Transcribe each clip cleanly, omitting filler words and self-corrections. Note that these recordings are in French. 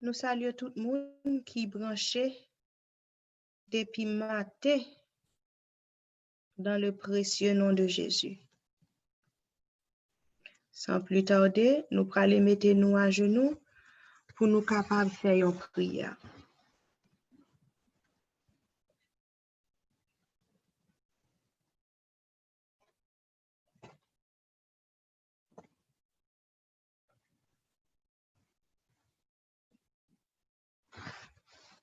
Nous saluons tout le monde qui branché depuis matin dans le précieux nom de Jésus. Sans plus tarder, nous allons mettre nous à genoux pour nous capables de faire une prière.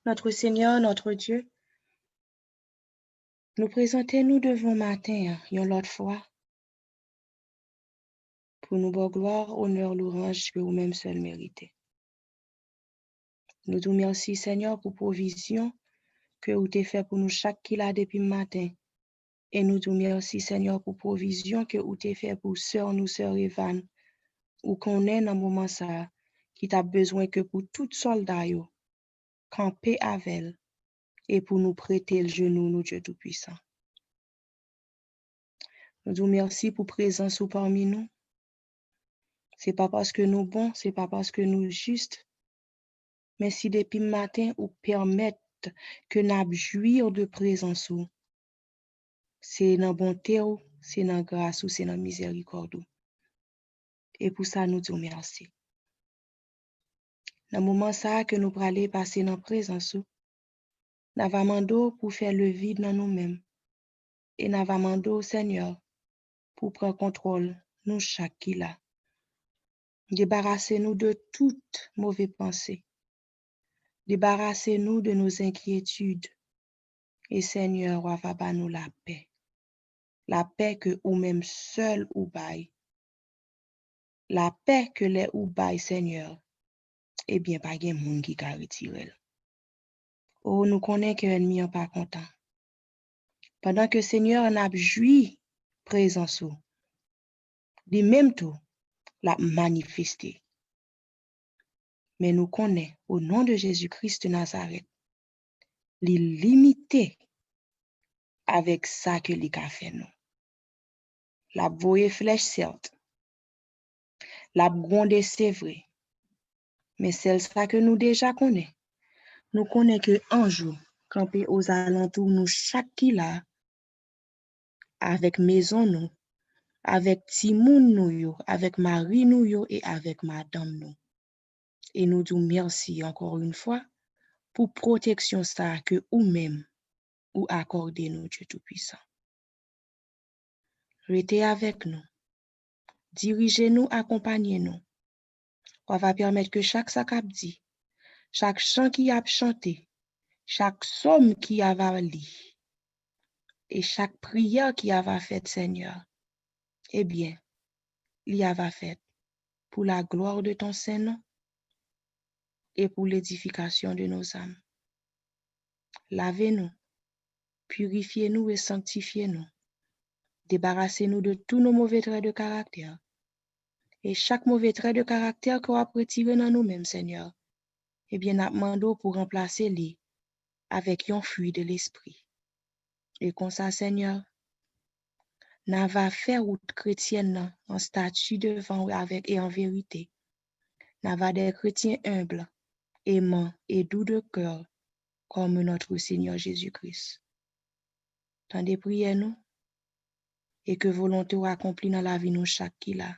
Notre Seigneur, notre Dieu, nous présentons-nous devant matin, une autre fois, pour nous voir gloire, honneur, louange que vous-même seul méritez. Nous te remercions, Seigneur, pour provision que vous avez fait pour nous chaque qui là depuis le matin. Et nous te remercions, Seigneur, pour provision que vous avez fait pour nous, sœur Evan, ou qu'on est dans le moment ça, qui t'a besoin que pour tout soldat, camper avec elle, et pour nous prêter le genou, nous, Dieu Tout-Puissant. Nous te remercions pour présence ou parmi nous. C'est pas parce que nous bons, c'est pas parce que nous justes, mais si depuis le matin, ou permettre que nous jouir de présence ou, c'est dans bonté ou, c'est dans grâce ou, c'est dans miséricorde ou. Et pour ça, nous te remercions. Dans le moment ça que nous allons passer dans la présence ou, nous avons demandé pour faire le vide dans nous-mêmes. Et nous avons demandé au Seigneur pour prendre contrôle, nous chaque qui là. Débarrassez-nous de toute mauvaise pensée. Débarrassez-nous de nos inquiétudes. Et Seigneur, va nous la paix. La paix que ou même seul ou bail. La paix que les ou bail, Seigneur. Eh bien, pas de monde qui a retiré. Oh, nous connaissons que l'ennemi n'est pas content. Pendant que Seigneur n'a joui présence, de même tout, l'a manifesté. Mais nous connaissons, au nom de Jésus-Christ de Nazareth, les limiter avec ça que les a fait nous. La voie flèche, certes. La gronde, c'est vrai. Mais celle-là que nous déjà connaissons. Nous connaissons que un jour, camper aux alentours, nous chaque qui là, avec maison nous, avec Timoun nous, avec Marie nous et avec Madame nous. Et nous disons merci encore une fois pour protection ça que ou même ou accorder nous Dieu Tout-Puissant. Restez avec nous. Dirigez-nous, accompagnez-nous. On va permettre que chaque sac dit, chaque chant qui a chanté, chaque somme qui a li, et chaque prière qui a faite, Seigneur, eh bien, il a fait pour la gloire de ton Saint-Nom et pour l'édification de nos âmes. Lavez-nous, purifiez-nous et sanctifiez-nous. Débarrassez-nous de tous nos mauvais traits de caractère. Et chaque mauvais trait de caractère qu'on a retiré dans nous-mêmes, Seigneur, eh bien, nous demandons pour remplacer les avec un fruit de l'esprit. Et comme ça, Seigneur, nous va faire route chrétienne en statut devant avec et en vérité. Nous va des chrétiens humbles, aimants et doux de cœur, comme notre Seigneur Jésus-Christ. Tendez prières nous, et que volonté ou accomplie dans la vie nous chaque qui là.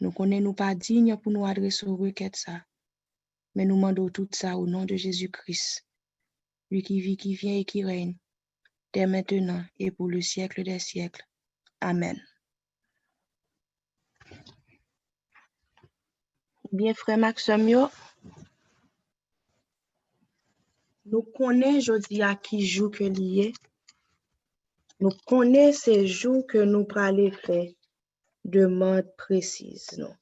Nous connaissons pas dignes pour nous adresser aux requêtes ça, mais nous demandons tout ça au nom de Jésus-Christ, lui qui vit, qui vient et qui règne, dès maintenant et pour le siècle des siècles. Amen. Bien, frère Maxime, nous connaissons aujourd'hui à qui jour que lié. Nous connaissons ces jours que nous allons faire demande précise. Non?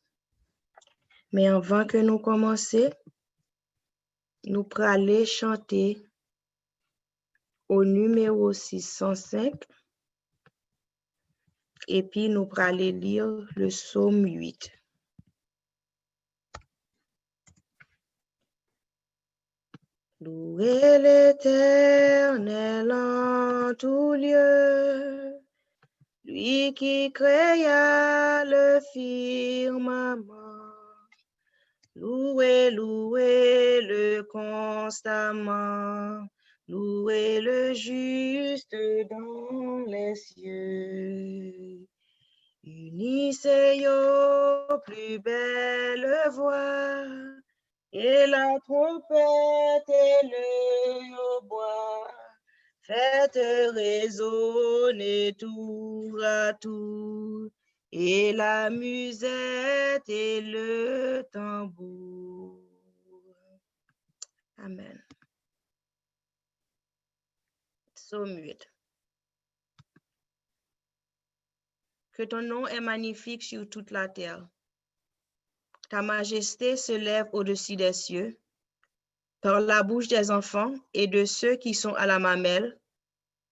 Mais avant que nous commencions, nous allons chanter au numéro 605 et puis nous allons lire le psaume 8. Louez l'Éternel en tout lieu, lui qui créa le firmament, Louez-le constamment. Louez le juste dans les cieux. Unissez aux plus belle voix, et la trompette et le hautbois. Faites résonner tour à tour, et la musette et le tambour. Amen. Psaume 8. Que ton nom est magnifique sur toute la terre. Ta majesté se lève au-dessus des cieux. Par la bouche des enfants et de ceux qui sont à la mamelle,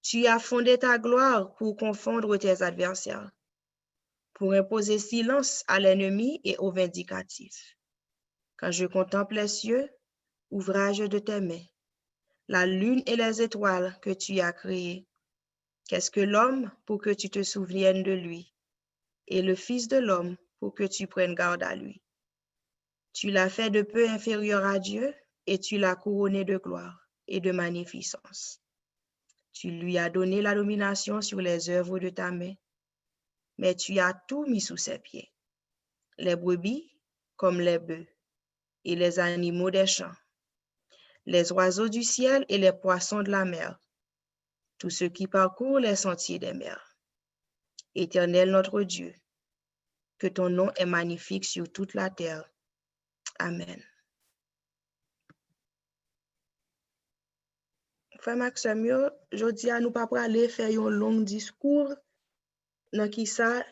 tu as fondé ta gloire pour confondre tes adversaires, pour imposer silence à l'ennemi et aux vindicatifs. Quand je contemple les cieux, ouvrage de tes mains, la lune et les étoiles que tu as créées, qu'est-ce que l'homme pour que tu te souviennes de lui, et le Fils de l'homme pour que tu prennes garde à lui? Tu l'as fait de peu inférieur à Dieu, et tu l'as couronné de gloire et de magnificence. Tu lui as donné la domination sur les œuvres de ta main, mais tu as tout mis sous ses pieds, les brebis comme les bœufs, et les animaux des champs, les oiseaux du ciel et les poissons de la mer, tous ceux qui parcourent les sentiers des mers. Éternel notre Dieu, que ton nom est magnifique sur toute la terre. Amen. Frère Maxime, je dis à nous pas aller faire un long discours dans qui ça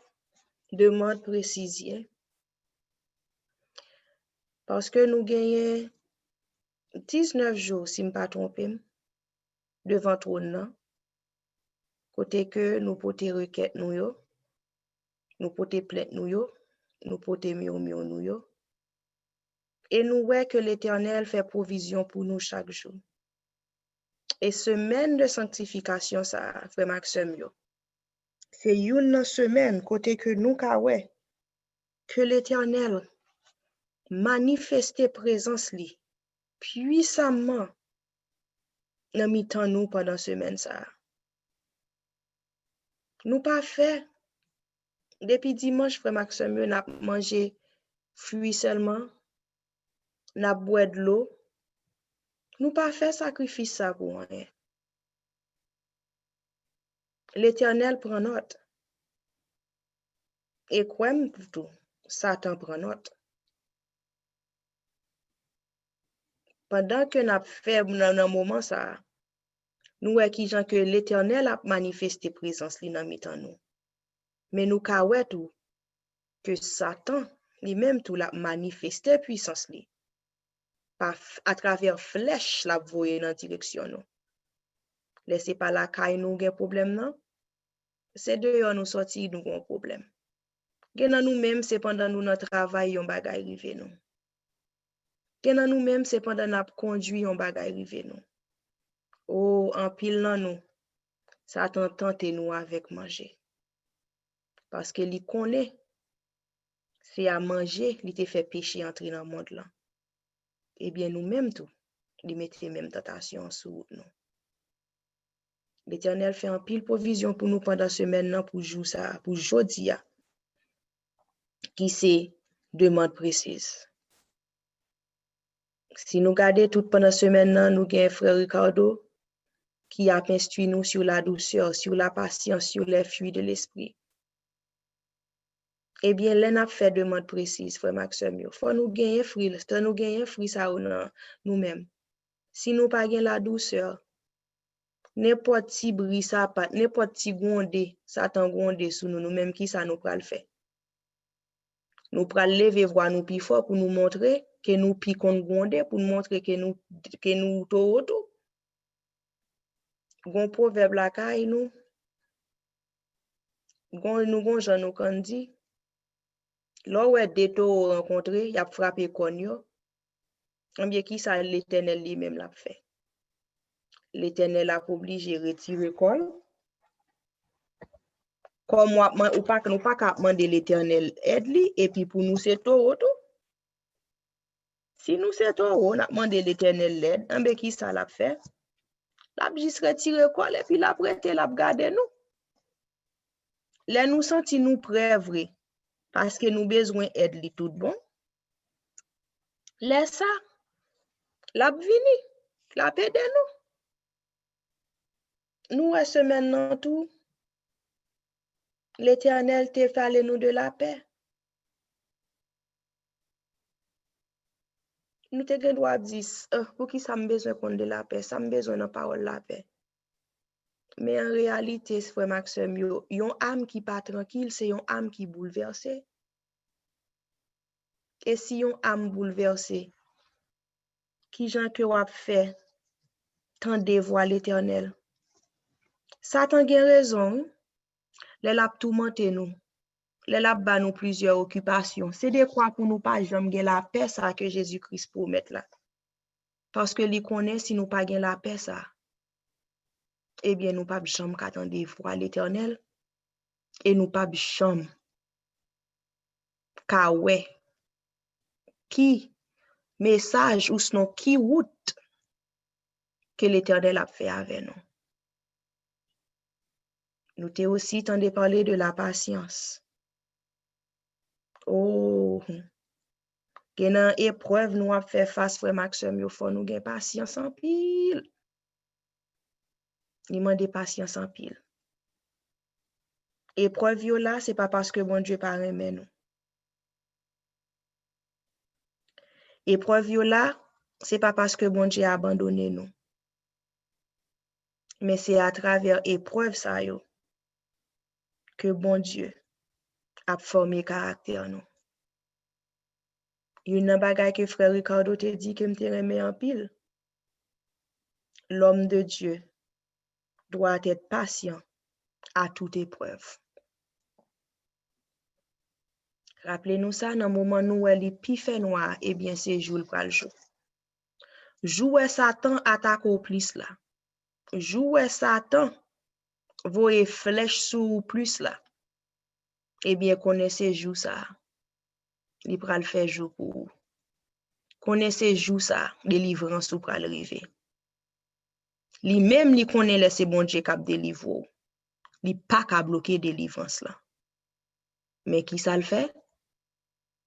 demande précision. Parce que nous gagnons 19 jours, si je ne me pas trompé, devant trône, côté que nous portons requête nous portons plainte nous portons murmure nous, et nous voyons que l'Éternel fait provision pour nous chaque jour. Et semaine de sanctification, ça, frère Maxime, c'est une semaine côté que nous kawè que l'Éternel manifeste présence li puissamment dans mi-temps nous pendant semaine ça. Nous pas fait depuis dimanche, frère Maxime, n'a mangé fruits seulement, n'a boire de l'eau. Nous pas fait sacrifice ça pour rien. L'Éternel prend note. Et quoi plutôt, Satan prend note. Pendant que nous fait dans un moment ça, nous voyons que l'Éternel a manifesté présence li dans mi-temps nous. Mais nous kawè tout que Satan lui-même tout l'a manifesté puissance li. À travers flèche la voyer dans direction nous. Laissez pas la caille nous gen problème non. C'est dehors nous sorti nous gon problème. Gen nan nous même c'est pendant nous notre travail yon bagay rive nous. Gen nan nous même c'est pendant n'a conduit yon bagay rive nous. Oh en pile nan nous. Satan tente nous avec manger. Parce que li connaît c'est à manger li te fait péché entrer dans le monde là. Eh bien nous même tout, li mette même tentation sur nous. L'Éternel fait un pile provision pour nous pendant semaine là pour jour ça, pour jodi a. Qui c'est demande précise. Si nous gardons tout pendant semaine là, nous avons frère Ricardo qui a instruit nous sur la douceur, sur la patience, sur les fruits de l'esprit. Eh bien, là, n'a fait demande précise, frère Maxime. Faut nous gagner fruit, nous gagner fruit ça nous-mêmes. Si nous pas gagner la douceur, n'importe petit bris ça pas, n'importe petit gondé, ça t'en gondé sous nous-mêmes qui ça nous pral faire. Nous pral lever voir nous plus fort pour nous montrer que nous pi kon gondé, pour nous montrer que nous tout. Gon proverbe la kay nous. Gon jan nou kan di. Lò wè deto rencontré, y a frappé kon yo. Bien qui ça l'Éternel lui-même l'a fait. L'Éternel a obligé retirer kon. Comme moi ou pas nous pas demander l'Éternel aide li et puis pour nous c'est tout. Si nous c'est trop, on a demandé l'Éternel l'aide, en ben qui ça l'a fait? L'a juste retiré quoi et puis l'a prêté, l'a gardé nous. Là nous senti nous prêts vrai parce que nous besoin aide li tout bon. Laisse ça, l'a vini, l'a aidé nous. Nous à ce maintenant tout, l'Éternel te fait nous de la paix. Nous te gen droit dire pour qui ça me besoin qu'on de la paix, ça me besoin de parole la paix. Mais en réalité, frère Maxime, yon âme qui pas tranquille, c'est yon âme qui bouleversée. Et si yon âme bouleversée, qui j'en que wap fait, tant dévoile l'Éternel. Satan gen raison, les l'a tourmenté nous. Les l'a ba nous plusieurs occupations. C'est de quoi pour nous pas jamais gen la paix ça que Jésus-Christ promet là. Parce que li connaît si nous pas gen la paix ça. Eh bien nous pas jamais qu'attendre voir l'Éternel et nous pas jamais ka ouais qui message ou sinon qui route que l'Éternel a fait avec nous. Nous t'ai aussi tendu parler de la patience. Oh, gen épreuve nous a fait face frère Maxime, il faut nous gen patience en pile. Il demande patience en pile. Épreuve yo là, c'est pas parce que bon Dieu pas aimé nous. Épreuve yo là, c'est pas parce que bon Dieu a abandonné nous. Mais c'est à travers épreuve ça yo que bon Dieu a formé caractère nous. Yon nan bagay que frère Ricardo te dit que m'te remet en pile. L'homme de Dieu doit être patient à toute épreuve. Rappelez-nous ça, dans le moment où il pi fait noir, eh bien c'est jour pral jour. Jouer Satan attaque au plus là. Jouer Satan voye flèche sous plus là. Eh bien connaissez jour ça. Il pral faire jour pour vous. Connaissez jour ça, délivrance ou pral arriver. Li même li connaît laisser bon Dieu cap délivrer. Li pas ka bloquer délivrance là. Mais qui ça le fait?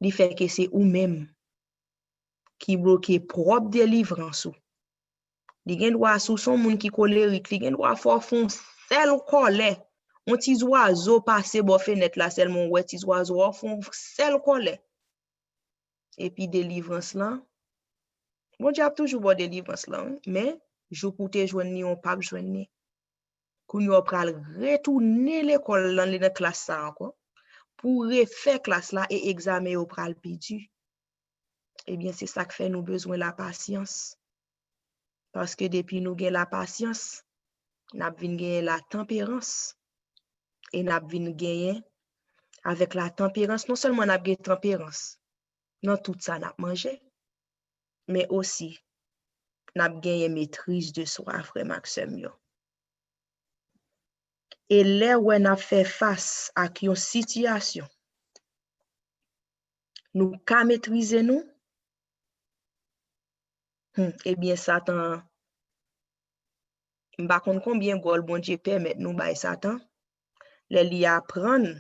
Li fait que c'est ou même qui bloque propre délivrance ou. Li gen droit sous son moun qui colérique, li gen droit fort fon sel colère. On ti oiseau passer bo fenêtre là seulement ouais ti oiseau fon sel colère. Et puis délivrance là. Bon Dieu a toujours bon délivrance là, mais jou pour te joindre ni on pas joindre. Koun yo pral retourner l'école dans la classe ça encore pour refaire classe là et examen au pral perdu. Eh bien c'est ça que fait nous besoin la patience. Parce que depuis nous gain la patience, n'a vinn gagner la tempérance et n'a vinn gagner avec la tempérance non seulement n'a gagner tempérance dans tout ça n'a manger mais aussi n'a gagner maîtrise de soi frère Maxime yo. Et là où on a fait face à une situation nous ka maîtriser nous eh bien Satan m'pa konn combien gol bon Dieu permet nous bay Satan les li apprendre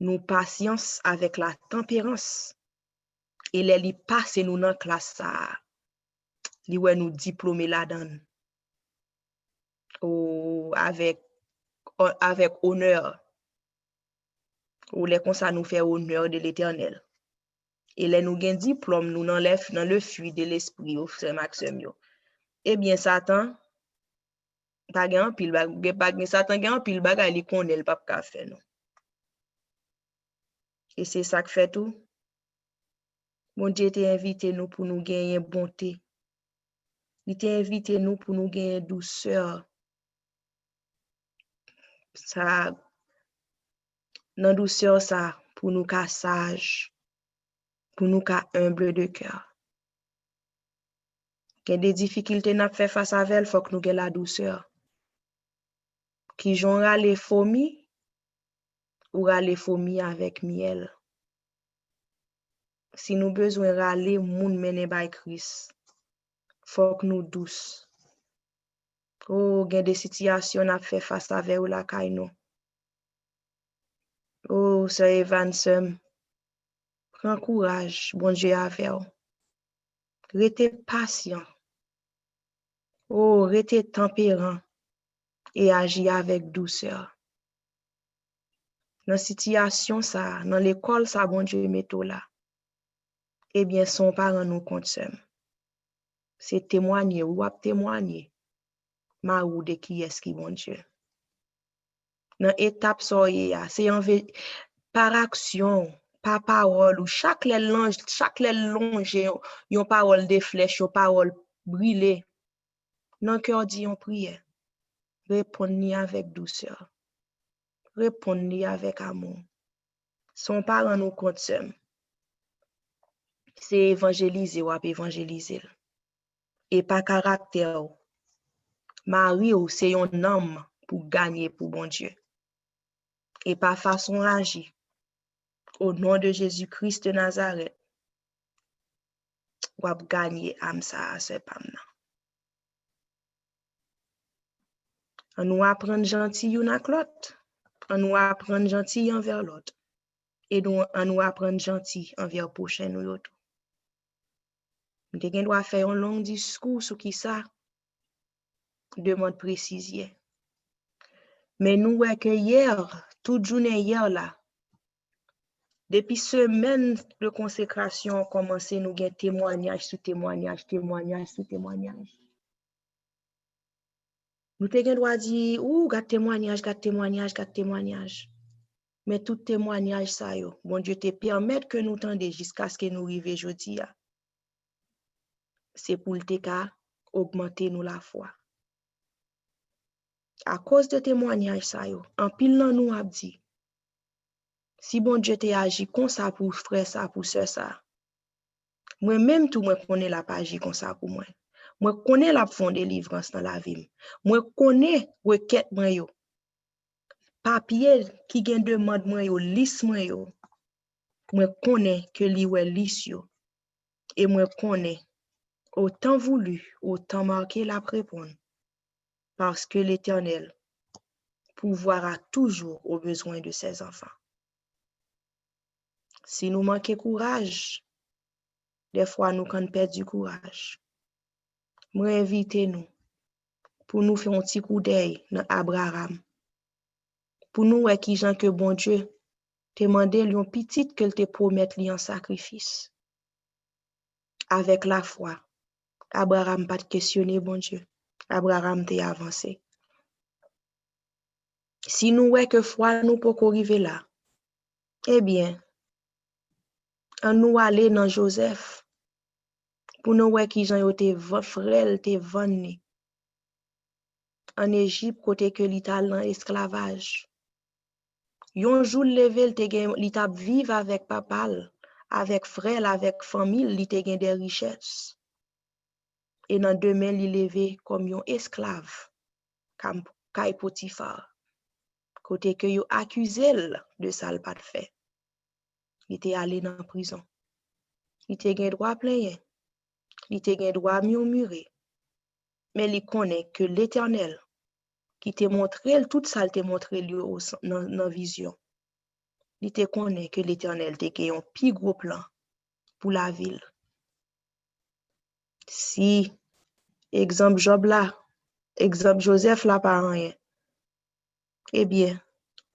nous patience avec la tempérance et les li passe nous dans classe ça li wè nous diplômé là-dedans ou avec honneur ou les comme ça nous fait honneur de l'Éternel et les nous gain diplôme nous dans le fruit de l'esprit au frère Maxime yo. Eh bien Satan pas gain pile bagay Satan gain pile bagay li connaît le pas ka faire non. Et c'est ça que fait tout. Bon Dieu t'a invité nous pour nous gagner bonté. Il t'a invité nous pour nous gagner douceur. Ça dans douceur ça pour nous ka sage, pour nous ka humble de cœur. Qu'il y a des difficultés n'a fait face avec elle, faut que nous gagner la douceur. Qui j'aura les fourmis ou les fourmis avec miel. Si nous besoin râler, moun mène by Christ. Faut que nous douce. Oh, gen des situations à faire face avec ou la kay nou. Oh, Sir Evans, prends courage, bon Dieu avec ou. Restez patient. Oh, restez tempérant et agis avec douceur. Dans situation ça, dans l'école ça, bon Dieu met tout là. Eh bien, son parent nous compte seul. C'est témoigner ou ap témoigner. Ma ou de qui est-ce qui bon Dieu. Dans étape soye, c'est par action, par parole, ou chaque longe, yon parole de flèche, yon parole brûlée. Dans cœur dit yon prière. Répondez avec douceur. Répondez avec amour. Son parent nous compte seul. C'est évangéliser ou ap évangéliser. Et pas caractère. Marie ou c'est un homme pour gagner pour bon Dieu. Et par façon agir. Au nom de Jésus-Christ de Nazareth, ou ap gagner âme ça à ce pam. On nous apprend gentil yon ak l'autre. On nous apprend gentil envers l'autre. Et on nous apprend gentil envers prochain nous l'autre. Nous devons faire un long discours sur qui ça demande précision. Mais nous voyons que hier, toute journée hier là, depuis semaine de consécration, commencé nous avons témoignage sur témoignage, témoignage sur témoignage. Nous devons dire, garde témoignage, garde témoignage, garde témoignage. Mais tout témoignage ça yo, bon Dieu te permettre que nous tendons jusqu'à ce que nous arrivions aujourd'hui. C'est pour te ka augmenter nous la foi. À cause de témoignage ça yo, en pile nan nous a dit, si bon Dieu te agi comme ça pour frère ça, pour sœur ça, moi même tout moi connais la pas agi comme ça pour moi. Moi connais la fond délivrance dans la vie. Moi connais requête moi yo. Papier qui gen demande moi yo, liste moi yo. Moi connais que li wè liste yo. Et moi connais autant voulu, autant marqué la répondre. Parce que l'Éternel pourvoira toujours aux besoins de ses enfants. Si nous manquons courage, des fois nous quand perdre du courage. Moi invitez nous pour nous faire un petit coup d'œil dans Abraham. Pour nous ouais qui gens que bon Dieu te mandé lion petite que te promette li en sacrifice. Avec la foi, Abraham pas de questionner bon Dieu. Abraham t'est avancé. Si nous ouais que foi nous pour arriver là, eh bien, on nous aller dans Joseph pour nous ouais qui jan yo te frère te vanné en Égypte côté que l'ital dans esclavage. Yon jour levé li t'a vivre avec papa, avec frère, avec famille, li te gen des richesses. Et dans demain li levé comme yon esclave comme Kay Potiphar. Côté que yo accusé de ça le pas de fait. Il était allé dans prison. Il te gen droit plaigner. Il te gen droit murmurer. Mais il connaît que l'Éternel qui te montré tout ça, te montré lui dans vision. Il te connaît que l'Éternel te gen un plus gros plan pour la ville. Si exemple Job là, exemple Joseph là pas rien. Eh bien,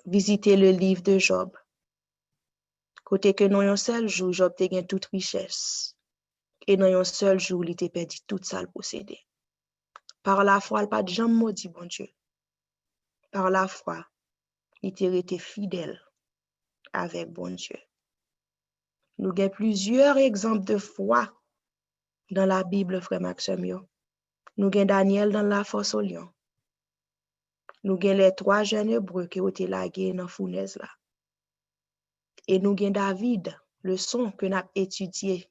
visitez le livre de Job. Côté que dans un seul jour, Job te gen toute richesse. Et dans un seul jour, il te perdu tout ça le possédé. Par la foi, il pas de jamais maudit, bon Dieu. Par la foi, il te resté fidèle avec bon Dieu. Nous avons plusieurs exemples de foi dans la Bible, frère Maxime. Nous avons Daniel dans la fosse au lion. Nous avons les 3 jeunes hébreux qui ont été lagués dans la fournaise là. Et nous avons David, le son que nous avons étudié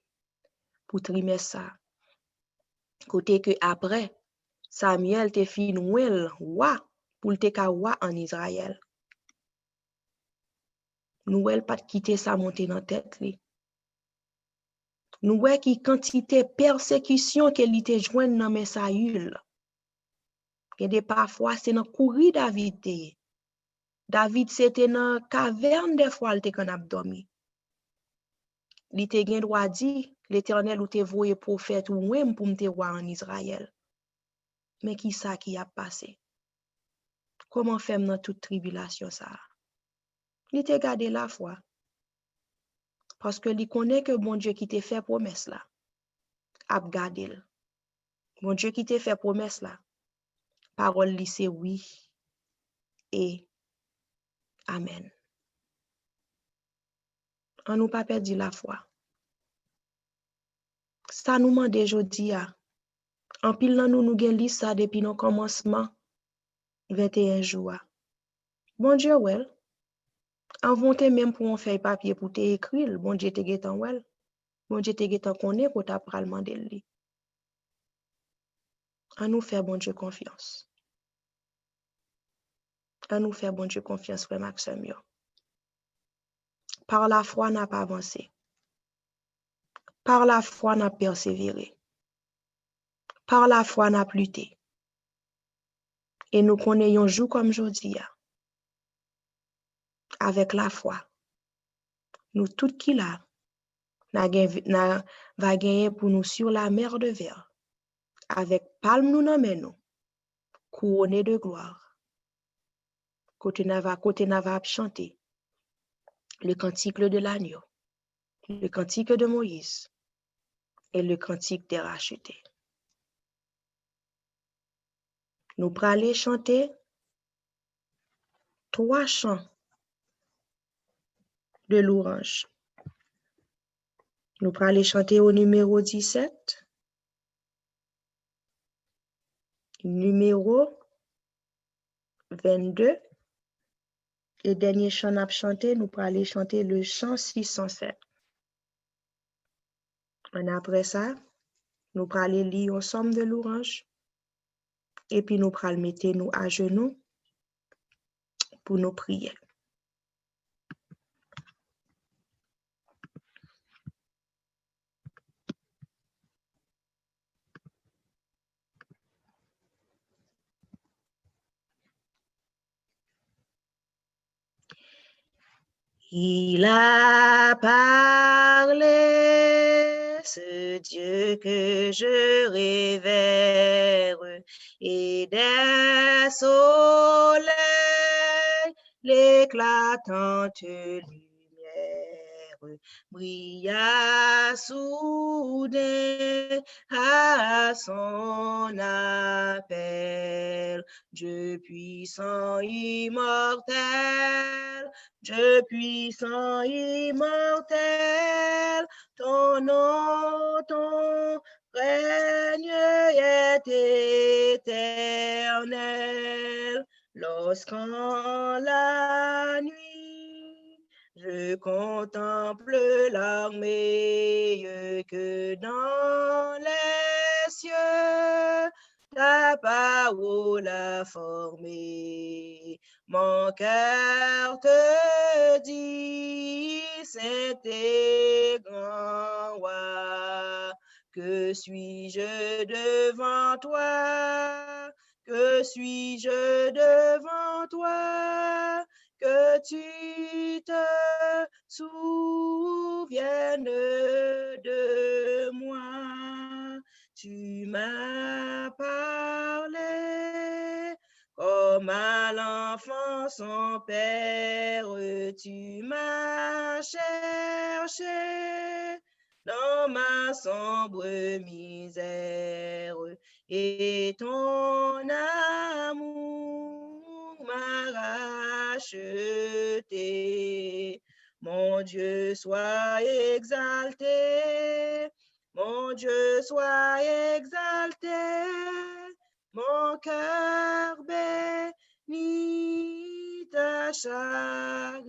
pour trimestre ça. Côté que après, Samuel te fin nouel roi pour te ka roi en Israël. Nouel pas quitter ça monter dans tête li. Nous voyons qui quantité persécution qu'elle était jointe dans mes Saül. Et parfois c'est dans courir David. David c'était dans caverne des fois il était qu'on a dormi. Il était gen droit dit l'Éternel ou te voyé prophète ou même pour me te voir en Israël. Mais qui ça qui a passé? Comment faire dans toute tribulation ça? Il te gardé la foi. Parce que il connaît que bon Dieu qui te fait promesse là. A gardé. Bon Dieu qui te fait promesse là. Parole li c'est oui et amen. On nous pas perdu la foi. Ça nous mande aujourd'hui à. En pile nan nous gen li ça depuis nos commencement 21 jours. Bon Dieu well. Inventer même pour un feuille papier pour te écrire, bon Dieu te getan well. Bon Dieu te getan connaît pour ta pral mande li. À nous faire bon Dieu confiance. À nous faire bon Dieu confiance, frère Maxime. Par la foi, n'a pas avancé. Par la foi, n'a persévéré. Par la foi, n'a lutté. Et nous connaissons un jour comme aujourd'hui. Avec la foi, nous tout qui là, va gagner pour nous sur la mer de verre. Avec palme nous dans nous, couronné de gloire. Côté n'a chanter le cantique de l'agneau, le cantique de Moïse et le cantique des rachetés. Nous allons chanter 3 chants de louange. Nous allons chanter au numéro 17, numéro 22. Le dernier chant à chanter, nous allons chanter le chant 607. Et après ça, nous allons lire ensemble de louange. Et puis nous allons mettre nous à genoux pour nous prier. Il a parlé, ce Dieu que je révère, et des soleils, l'éclatante lumière, brilla soudain à son appel, Dieu puissant immortel. Dieu puissant immortel, ton nom, ton règne est éternel. Lorsqu'en la nuit, je contemple l'armée que dans les cieux, ta parole a formé. Mon cœur te dit, Saint et grand roi, que suis-je devant toi? Que suis-je devant toi? Que tu te souviennes de moi. Tu m'as parlé comme à l'enfant son père, tu m'as cherché dans ma sombre misère, et ton amour m'a racheté. Mon Dieu, sois exalté, mon Dieu, sois exalté. Mon cœur bénit ta charité.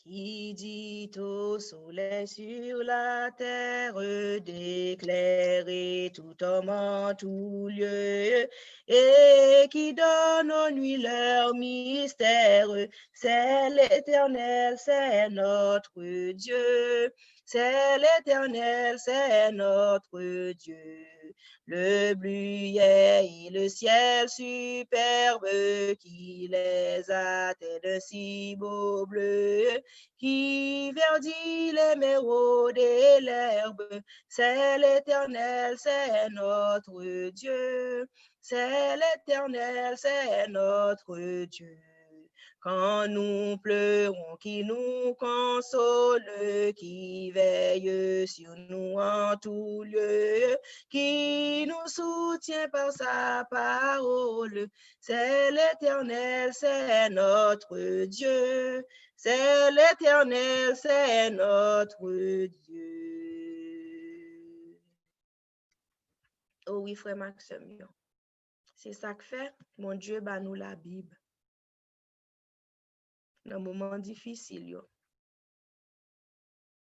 qui dit au soleil sur la terre d'éclairer tout homme en tout lieu, et qui donne aux nuits leur mystère. C'est l'Éternel, c'est notre Dieu. C'est l'Éternel, c'est notre Dieu. Le bleuet et le ciel superbe qui les a d'un si beau bleu, qui verdit les méraudes et l'herbe. C'est l'Éternel, c'est notre Dieu. C'est l'Éternel, c'est notre Dieu. Quand nous pleurons, qui nous console, qui veille sur nous en tout lieu, qui nous soutient par sa parole. C'est l'Éternel, c'est notre Dieu. C'est l'Éternel, c'est notre Dieu. Oh oui, frère Maxime, c'est ça que fait, mon Dieu, bah nous la Bible. Dans un moment difficile,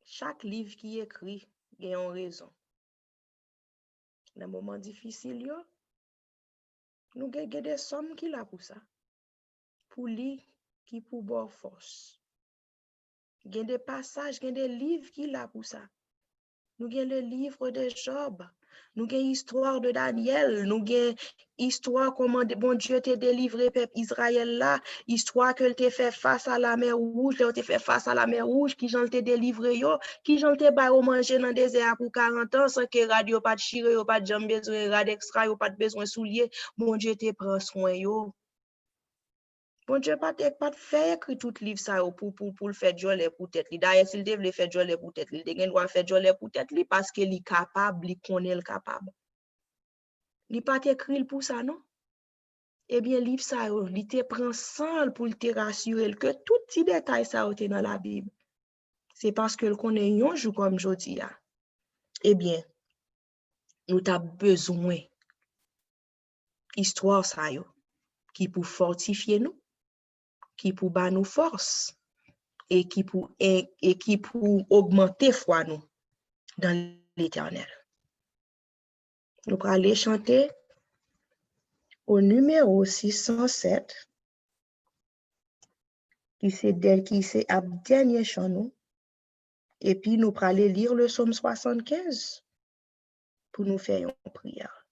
chaque livre qui est écrit, il y a une raison. Dans un moment difficile, nous avons des sommes qui là pour ça. Pour lui, qui pour bonne force. Il y a des passages, il y a des livres qui là pour ça. Nous avons le livre de Job. Nous avons l'histoire de Daniel. Nous avons l'histoire comment bon Dieu t'a délivré peuple Israël là. Histoire que t'a fait face à la mer rouge. T'a fait face à la mer rouge. Qui j'en t'a délivré yo. Qui j'en t'a ba au manger dans le désert pour 40 ans sans que radio pas de chire, pas de jambe besoin rad extra, pas de besoin soulier. Bon Dieu te prend soin yo. Bon Dieu, pas de faire écrire tout livre ça pour le faire joler pour tête li. D'ailleurs, s'il devait faire joler pour tête li, il doit faire joler pour tête li parce qu'il est capable, il connaît le capable. Il pas écrit pour ça, non? Eh bien, livre ça, il te prend sans pour te rassurer que tout petit détail ça est dans la Bible. C'est parce que le connaît un jour comme aujourd'hui. Eh bien, nous avons besoin histoire ça qui pour fortifier nous, qui pour ba nous force. Et qui pour augmenter foi nous dans l'Éternel. Nous allons aller chanter au numéro 607 qui c'est à dernier chant nous et puis nous allons aller lire le psaume 75 pour nous faire une prière.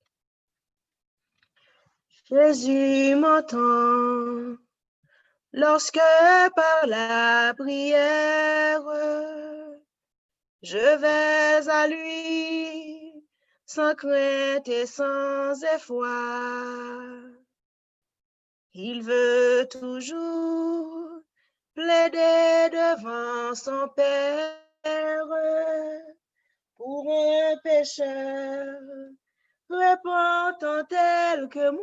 Jésus m'entend lorsque par la prière je vais à lui sans crainte et sans effroi. Il veut toujours plaider devant son Père pour un pécheur repentant tel que moi.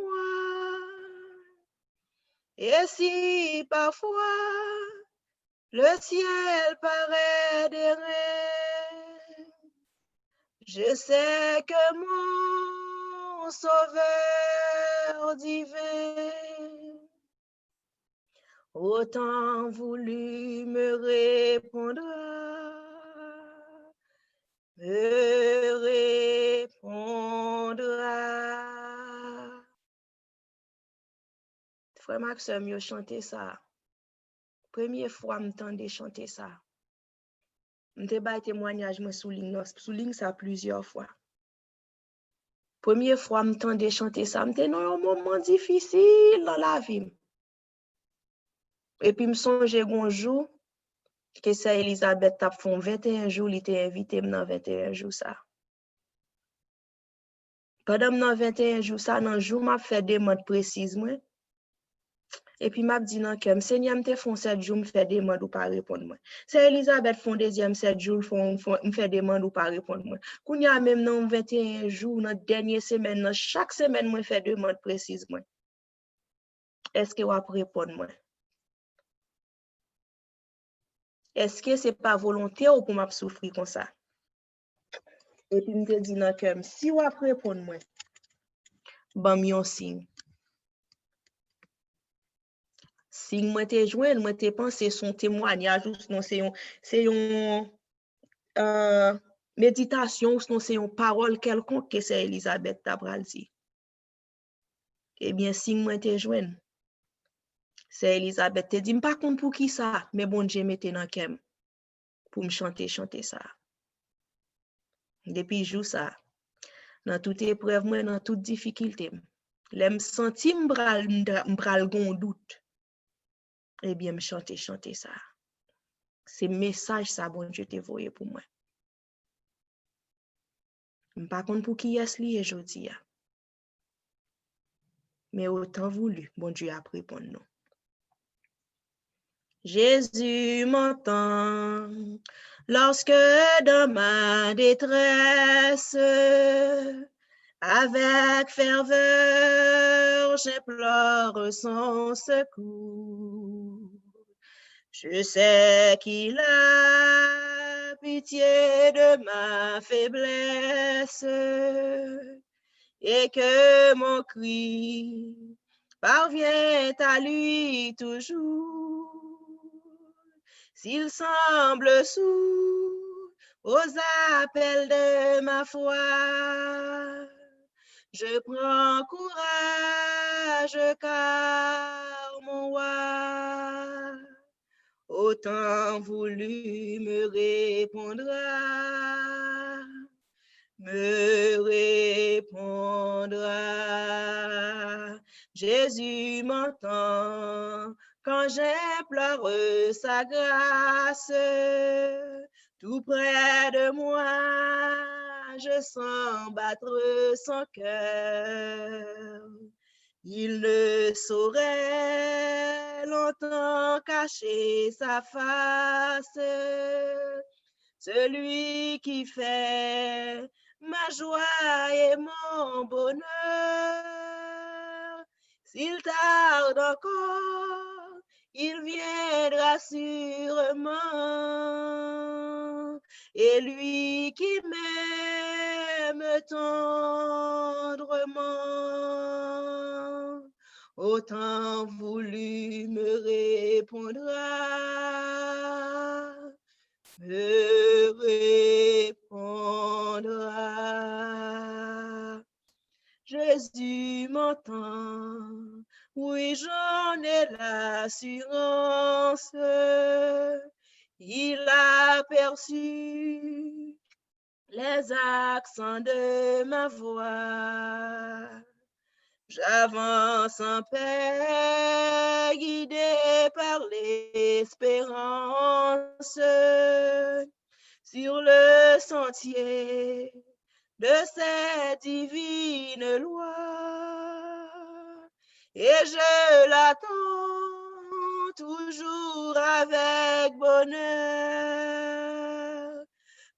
Et si parfois le ciel paraît dérain, je sais que mon Sauveur divin autant voulu me répondra. Frère Maxime, yo chanté ça. Première fois, m'entendais chanter ça. M'te bay témoignage, moi souligne ça plusieurs fois. Première fois, m'entendais chanter ça, m'te dans un moment difficile dans la vie. Et puis, me songe un jour que ça Elisabeth t'a fait 21 jours, il était invité dans 21 jours ça. Pendant 21 jours ça, dans jour m'a fait des demandes précises moi. Et puis m'a dit non que Seigneur me font 7 jours me fait des demandes ou pas répondre moi. C'est Elisabeth font deuxième 7 jours me fait des demandes ou pas répondre moi. Kounya même dans 21 jours dans dernière semaine, dans chaque semaine moi fait des demandes précises moi. Est-ce que vous répondre moi? Est-ce que c'est pas volontaire ou pour m'a souffrir comme ça? Et puis me dit non que si vous répondre moi, ban mi yon signe. Si moi te joindre, moi te penser son témoignage ou sinon c'est une méditation ou sinon c'est une parole quelconque que c'est Elisabeth t'a pral dit. Eh bien, si moi te joindre, c'est Elisabeth te dit, pas compte pour qui ça, mais bon Dieu mette dans kem pour me chanter ça. Depuis jour ça, dans toute épreuve, moi, dans toute difficulté, l'aime senti m'bral gon doute. Eh bien, me chanter ça. C'est message ça, bon Dieu te voyé pour moi. Par contre, pour qui est-ce lié aujourd'hui? Mais autant voulu, bon Dieu a répondu nous. Jésus m'entend lorsque dans ma détresse, avec ferveur, j'implore son secours. Je sais qu'il a pitié de ma faiblesse et que mon cri parvient à lui toujours. S'il semble sourd aux appels de ma foi, je prends courage car mon roi autant voulu me répondra. Jésus m'entend quand j'implore sa grâce. Tout près de moi, je sens battre son cœur. Il ne saurait longtemps cacher sa face. Celui qui fait ma joie et mon bonheur. S'il tarde encore, il viendra sûrement. Et lui qui m'aime tendrement, autant voulu me répondra. Jésus m'entend, oui, j'en ai l'assurance. Il a perçu les accents de ma voix. J'avance en paix, guidé par l'espérance, sur le sentier de cette divine loi. Et je l'attends toujours avec bonheur,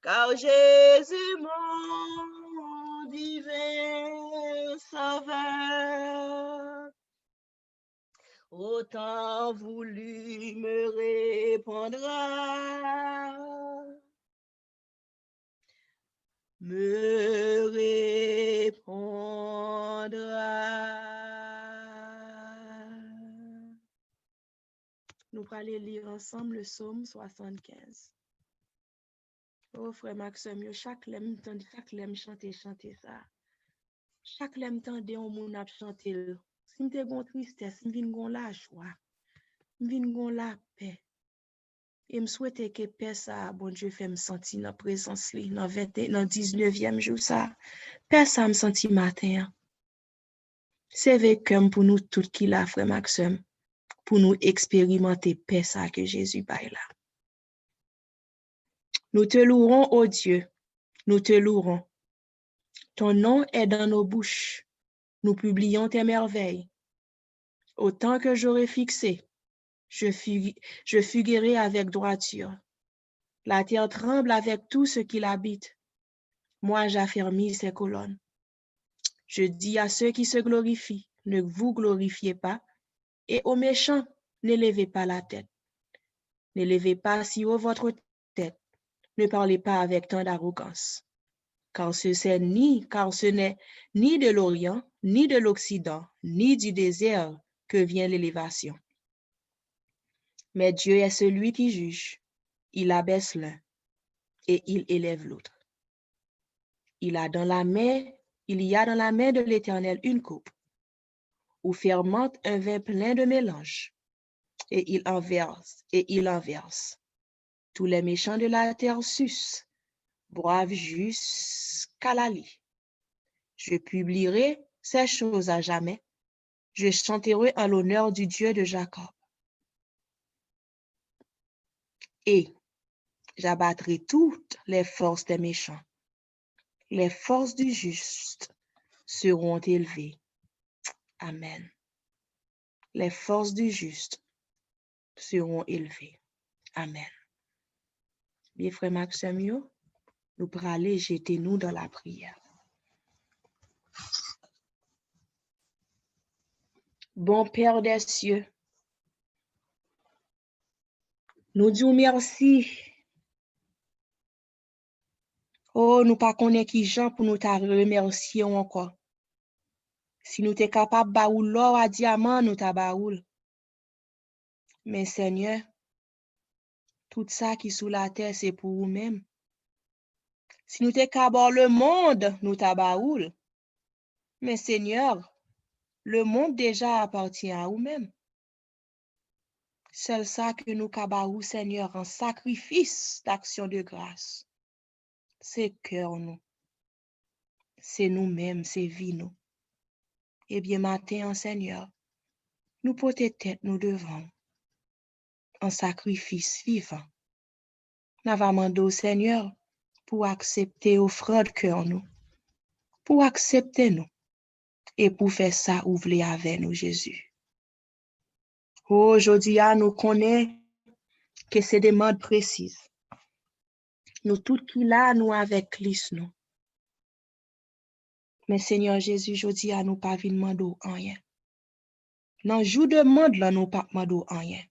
car Jésus, mon divin sauveur, autant voulu me répondra. Nous allons lire ensemble le psaume 75. Oh, frère Maxime, chaque lème chanter ça. Chaque lème tende on moun ap chanter. Si m'te gon tristesse, m'vin gon la joie. M'vin gon la paix. Et me souhaite que paix ça, bon Dieu, fait me sentir dans présence li, dans 19e jour ça. Paix ça me senti matin. C'est vécu pour nous tout qui la, frère Maxime, pour nous expérimenter paix ça que Jésus baille là. Nous te louerons, ô Dieu, nous te louerons. Ton nom est dans nos bouches. Nous publions tes merveilles. Autant que j'aurai fixé, je fuguerai avec droiture. La terre tremble avec tout ce qui l'habite. Moi, j'affermis ses colonnes. Je dis à ceux qui se glorifient, ne vous glorifiez pas, et aux méchants, n'élevez pas la tête. N'élevez pas si haut votre tête. Ne parlez pas avec tant d'arrogance. Car ce n'est ni de l'Orient, ni de l'Occident, ni du désert que vient l'élévation. Mais Dieu est celui qui juge. Il abaisse l'un et il élève l'autre. Il y a dans la main de l'Éternel une coupe où fermente un vin plein de mélange, et il en verse. Tous les méchants de la terre sucent, boivent jusqu'à la lie. Je publierai ces choses à jamais. Je chanterai en l'honneur du Dieu de Jacob. Et j'abattrai toutes les forces des méchants. Les forces du juste seront élevées. Amen. Les forces du juste seront élevées. Amen. Bien, frère Maxime, nous pourrons aller jeter nous dans la prière. Bon Père des cieux, nous disons merci. Oh, nous pas connaître qui Jean pour nous ta remercier encore. Si nous t'es capable baoul l'or à diamant, nous ta baoul. Mais Seigneur, tout ça qui sous la terre, c'est pour nous-mêmes. Si nous t'es capable le monde, nous ta baoul. Mais Seigneur, le monde déjà appartient à nous-mêmes. C'est ça que nous cabarou, Seigneur, en sacrifice d'action de grâce. C'est cœur nous. C'est nous-mêmes, c'est vie nous. Eh bien, matin, Seigneur, nous portons tête nous devant en sacrifice vivant. Nous avons demandé au Seigneur pour accepter offrande cœur nous, pour accepter nous et pour faire ça ouvrir avec nous, Jésus. Aujourd'hui, nous connaissons que c'est des demandes précises. Nous tout qui là, nous avec Christ, nous. Mais Seigneur Jésus, je dis à nous pas venir demander rien. Dans jour de monde là, nous pas demander rien.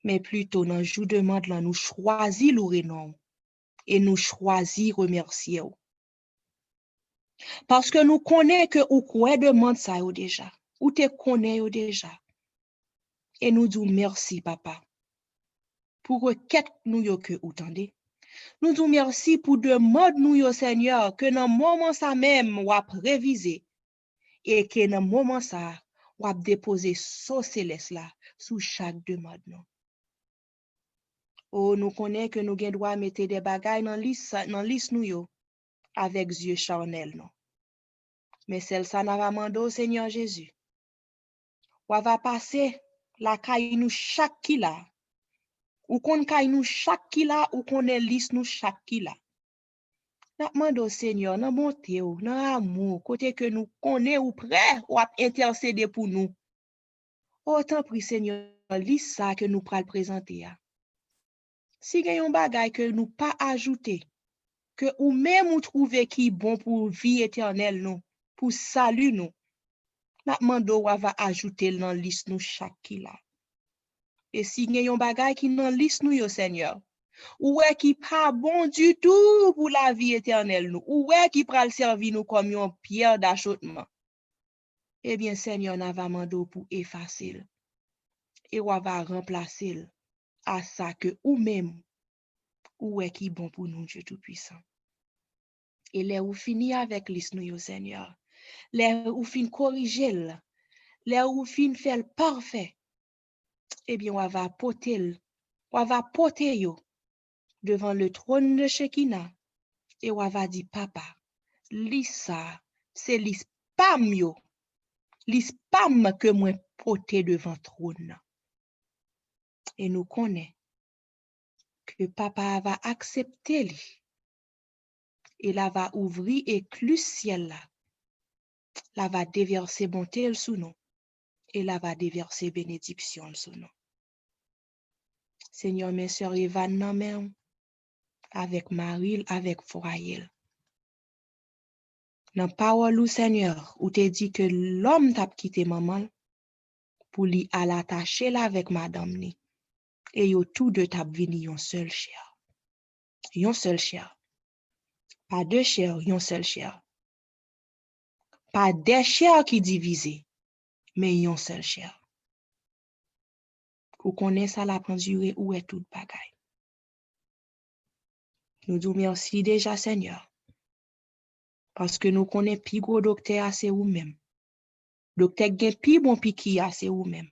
Mais plutôt dans jour de monde là, nous choisir louer non et nous choisir remercier. Parce que nous connaissons que ou quoi demande ça déjà. Ou te connais déjà. Et nous disons merci papa. Pour requête nous yo que ou tendez. Nous disons merci pour demande nous yo Seigneur que dans moment ça même ou a réviser et que dans moment ça ou a déposer so céleste là sous chaque demande non. Oh nous connaissons que nous gen droit mettre des bagailles dans liste nous yo avec yeux charnel non. Mais celle-ça n'a pas mandé au Seigneur Jésus. Ou va passer la caille nous chaque qui là. Ou qu'on caille nous chaque qui là ou qu'on est liste nous chaque qui là. N'a demandé au Seigneur dans bonté ou dans amour côté que nous connaît ou prêt ou à intercéder pour nous. Autant prie Seigneur liste ça que nous pral présenter a. Si gen yon bagay que nous pas ajouter que ou même ou trouver qui bon pour vie éternelle nous, pour salut nous. N'a demandé ou va ajouter dans liste nous chaque qui là. Et si gen yon bagay qui dans liste nous yo Seigneur, ou est qui pas bon du tout pour la vie éternelle nous, ou est qui pral servir nous comme une pierre d'achoppement. Eh bien Seigneur n'a va mando pour effacer et ou va remplacer à ça que ou même ou est qui bon pour nous Dieu tout puissant. Et là ou fini avec liste nous yo Seigneur. Là ou fin corriger, là ou fin faire parfait. Eh bien on va porter yo devant le trône de Shekinah et on va dire papa lisa c'est l'ispam yo l'ispam que moi porter devant trône et nous connaît que papa va accepter lui et là va ouvrir éclus ciel là va déverser bonté sous nous et là va déverser bénédiction sous nous. Seigneur mes sœurs Evan nan men avec Maril avec Foraël. Dans parole ou Seigneur, ou te dit que l'homme t'a quitté maman pour lui à l'attacher là avec madame ni. Et yo tout deux t'a vini yon seul chair. Yon seul chair. Pas deux chairs, yon seul chair. Pas des chairs qui divisent, mais yon seul chair. Ou connaît ça la pendurée ou est tout bagaille. Nous disons merci déjà, Seigneur. Parce que nous connaissons plus gros docteur, c'est vous-même. Docteur gen plus bon piqui, c'est vous-même.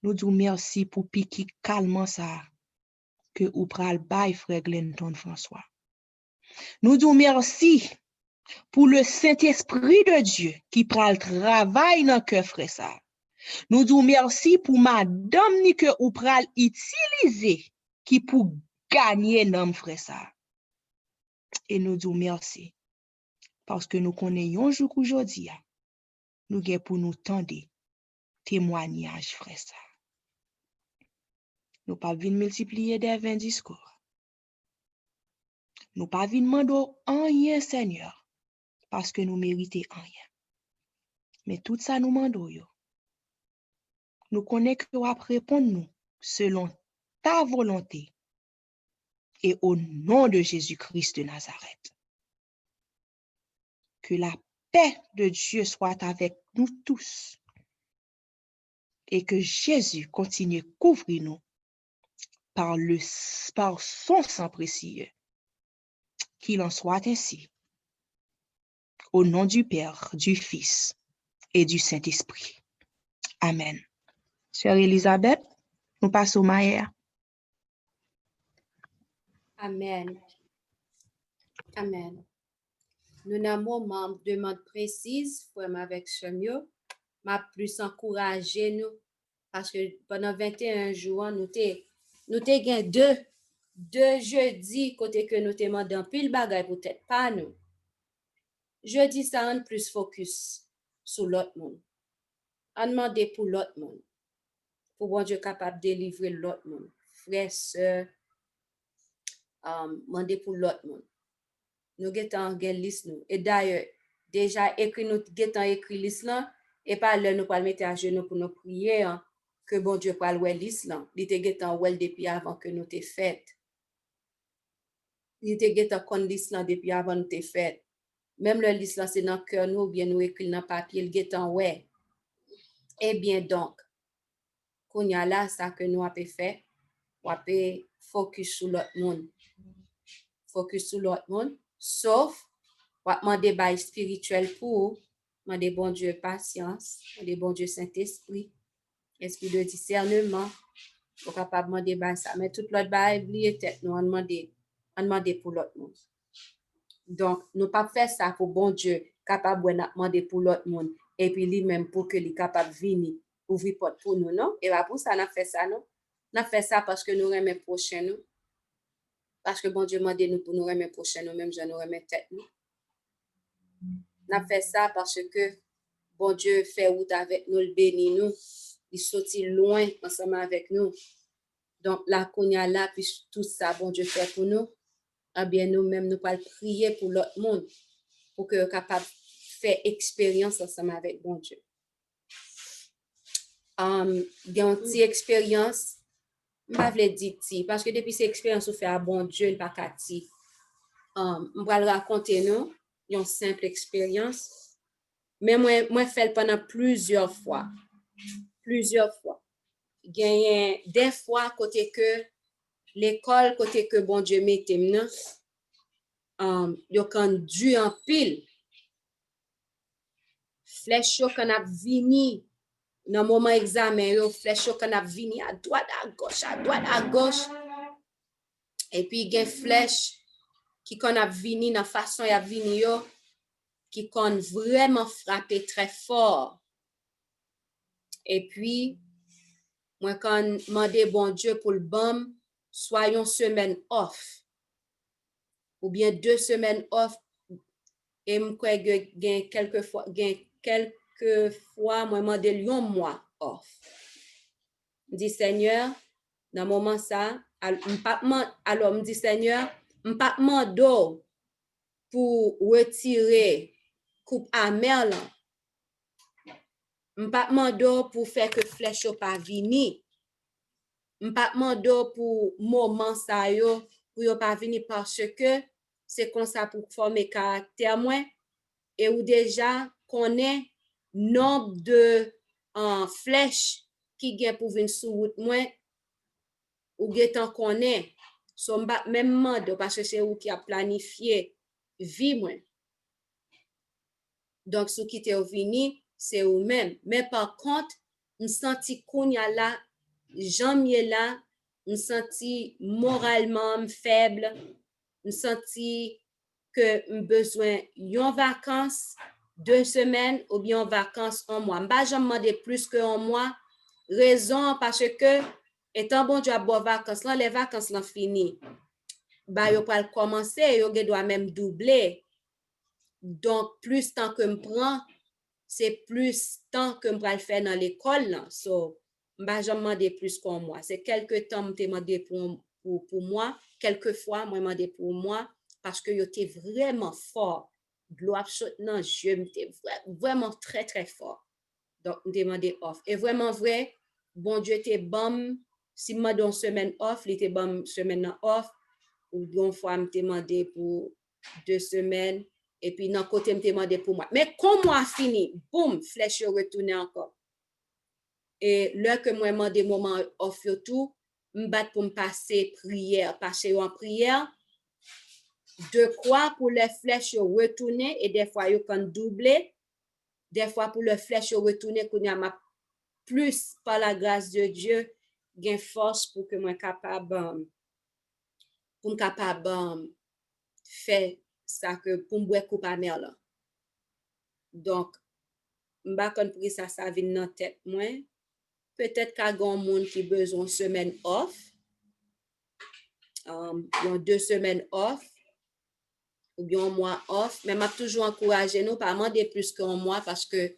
Nous disons merci pour piqui calmement ça que ou pral bay frère Glenton François. Nous disons merci pour le Saint-Esprit de Dieu qui pral travail dans cœur frère ça. Nous disons merci pour madame ni que ou pral utiliser qui pour gagner nom frère ça. Et nous disons merci parce que nous connaissons un jour qu'aujourd'hui nous gain pour nous tendre témoignage frère ça. Nous pas venir multiplier des 20 discours. Nous pas venir demander rien Seigneur parce que nous méritons rien. Mais tout ça nous demandons yo. Nous connaissons que vous répondre nous selon ta volonté et au nom de Jésus-Christ de Nazareth. Que la paix de Dieu soit avec nous tous et que Jésus continue à couvrir nous par son sang précieux. Qu'il en soit ainsi. Au nom du Père, du Fils et du Saint-Esprit. Amen. Sœur Elisabeth, nous passons au Maïa. Amen. Amen. Nous n'avons membre demande précise pour avec Chemio, m'a plus encouragé nous parce que pendant 21 jours nous gain deux jeudi côté que nous te mandant pile bagay peut-être pas nous. Jeudi ça on plus focus sur l'autre monde. On demander pour l'autre monde. Pour bon Dieu capable de délivrer l'autre monde. Frère, sœur, demander pour l'autre monde. Nous avons une liste nous. Et d'ailleurs, déjà écrit nous avons écrit liste là et par là nous pas mettre à genoux pour nous prier hein, que bon Dieu pas le liste là. Il était en well depuis avant que nous t'ai fait. Il était en liste là depuis avant nous t'ai fait. Même le liste là c'est dans cœur nous bien nous écrit dans papier il était en ouais. Eh bien donc qu'on y a là ça que nous avons fait, on a focus sur l'autre monde. Focus sur l'autre monde sauf on a demandé bail spirituel pour demander bon Dieu patience, demander bon Dieu Saint-Esprit, esprit de discernement, pour capable demander bail ça. Mais toute l'autre bail oublier tête nous on demander pour l'autre monde. Donc nous pas faire ça pour bon Dieu capable de demander pour l'autre monde et puis lui-même pour que lui capable venir ouvrir porte pour nous non et pas pour ça n'a fait ça non. N'a fait ça parce que nous aimons prochain nous. Parce que bon Dieu demande nous pour nous aimer prochain nous même je nous aimer tête nous. N'a fait ça parce que bon Dieu fait route avec nous, le bénit nous, il sortit loin ensemble avec nous. Donc là qu'on y a là puis tout ça bon Dieu fait pour nous. Eh bien nous même nous pas prier pour l'autre monde pour que capable faire expérience ensemble avec bon Dieu. Une petite expérience m'pa vle dire ti parce que depuis cette expérience ou fait à bon Dieu il pas kati. M'pa le raconter nous une simple expérience mais moi fait pendant plusieurs fois. Gagné des fois côté que l'école côté que bon Dieu mettait m'nan yo kan du en pile flèche yo kan ap vini dans moment examen yo flèche yo kan ap vini à droite à gauche et puis gen flèche qui kon ap vini dans façon y a vini yo qui kon vraiment frapper très fort et puis moi quand demander bon Dieu pour le bam soyons semaine off ou bien 2 semaines off et m'kwe gen quelques fois moi demander un mois off. Dit Seigneur dans moment ça alors me dit Seigneur m'pa mando pour retirer coupe amère là. M'pa mando pour faire que flèche pas vini. M'pa mando pour moment ça yo pour yo pas vini parce que c'est comme ça pour former caractère moi et ou déjà connaît nombre de flèches qui gen pour venir sur route moi ou getan connaît so m'ba même mande parce que c'est ou qui a planifié vie moi. Donc ce qui te vini c'est ou même mais par contre me senti kounya là jamye là me senti moralement faible me senti que me besoin yon vacances 2 semaines ou bien en vacances un mois m'ba jamais demander plus que un mois raison parce que étant bon Dieu a bon vacances là les vacances là fini ba yo pral commencer yo doit même doubler donc plus temps que me prend c'est plus temps que me pral faire dans l'école là so m'ba jamais demander plus qu'un mois c'est quelque temps me demander pour moi quelquefois moi demander pour moi parce que yo était vraiment fort gloire non je m'était vraiment très très fort donc me demander off et vraiment vrai bon Dieu était bon si m'a donné semaine off il était bon semaine off ou une fois me demander pour 2 semaines et puis dans côté me demander pour moi mais quand moi fini boum flèche retourner encore et là que moi demandé moment off tout me battre pour me passer en prière de quoi pour les flèches retourner et des fois yo kan doubler des fois pour le flèche retourner qu'on y a ma plus par la grâce de Dieu gain force pour que moi capable faire ça que pour me boire coupe amer là donc m'ba kon pri ça vient dans tête moi peut-être qu'a gon monde qui besoin semaine off yon 2 semaines off ou bien un mois off mais m'a toujours encouragé nous pas demander plus qu'un mois parce que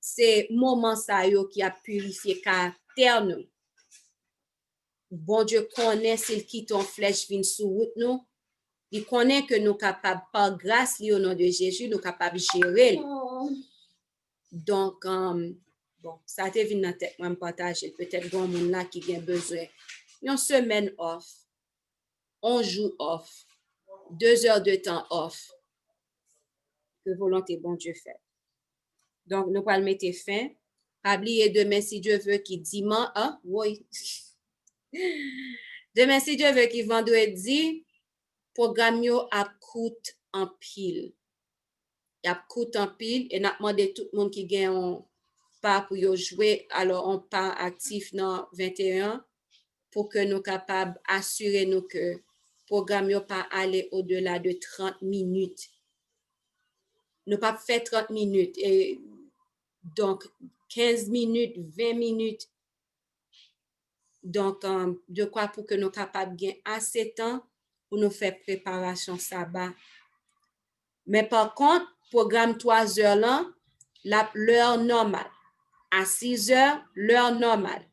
c'est moment ça yo qui a purifié caractère nous bon Dieu connaît s'il quitte en flèche vient sur route nous il connaît que nous capables par grâce li au nom de Jésus nous capables gérer donc bon ça te vient dans tête moi me partager peut-être bon monde là qui a besoin une semaine off un jour off 2 heures de temps off que volonté bon Dieu fait donc nous allons mettre fin pas oublier demain si Dieu veut qui dimanche oui demain si Dieu veut qui vendredi programme yo a coûte en pile y a coûte en pile et n'a demandé tout le monde qui gagne pas pour yo jouer alors on pas actif dans 21 pour que nous capables assurer nous que programme yo pas aller au-delà de 30 minutes nous pas faire 30 minutes et donc 15 minutes 20 minutes donc de quoi pour que nous capables gagner assez de temps pour nous faire préparation sabbat mais par contre programme 3 heures là l'heure normale à 6 heures l'heure normale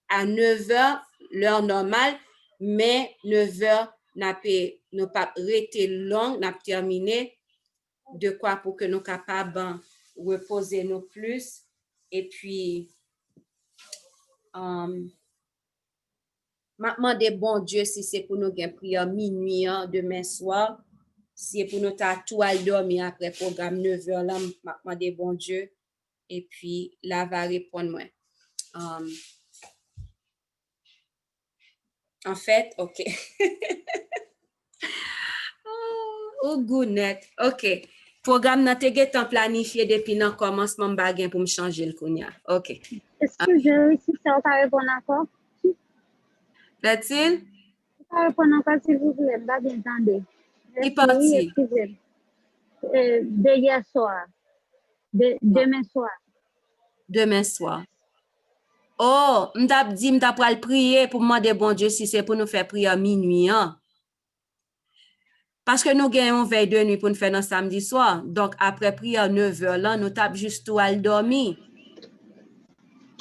à 9 heures l'heure normale mais 9 heures nous pas rester long n'a terminé de quoi pour que nous capables reposer nous plus et puis m'a demandé bon Dieu si c'est pour nous gagner prière minuit demain soir si c'est pour nous ta tout à dormir après programme 9 heures là m'a demandé bon Dieu et puis là va répondre moi en fait OK oh goodness OK programme nan te getan planifié depuis nan commencement bagay pour me changer le kounya OK Est-ce que j'ai réussi à répondre encore? Latil Répondre encore s'il vous plaît, pas bien entendre. qui parti Excusez. De hier soir. Demain soir. Demain soir oh m'tap dit m'tap pral prier pour demander bon Dieu si c'est pour nous faire prière minuit parce que nous gagnons veille de nuit pour nous faire dans samedi soir donc après prière 9 heures là nous tap juste tout al dormir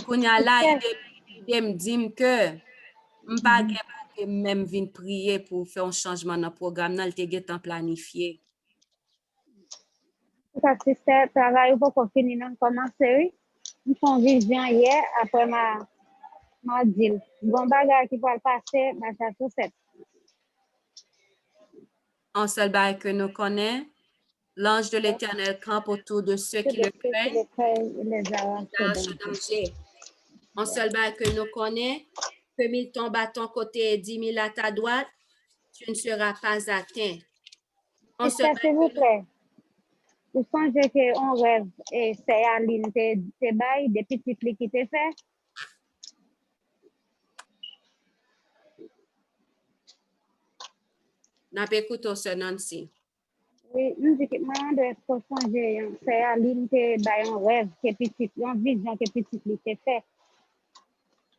kounya là il me dit que m'pa gen même vinn prier pour faire un changement dans programme nan te getan planifié Parce que c'est travail pour finir non commencer. Nous font vision hier après ma deal. Bon bagage qui va passer dans sa chaussette. un seul bail que nous connaît l'ange de l'Éternel campe autour de ceux qui le craignent Les arraches danger En seul bail que nous connaissons, que 1000 tombent à ton côté et 10 000 à ta droite, tu ne seras pas atteint. En seul Sister, s'il vous plaît, vous songez qu'on rêve et c'est Aline, te bail, des petites li qui te fait? n'a pas écouté ce Nancy. Oui, nous dit que moi, on doit changer, c'est Aline, te bail un rêve, que petite, une vision que petite li te fait.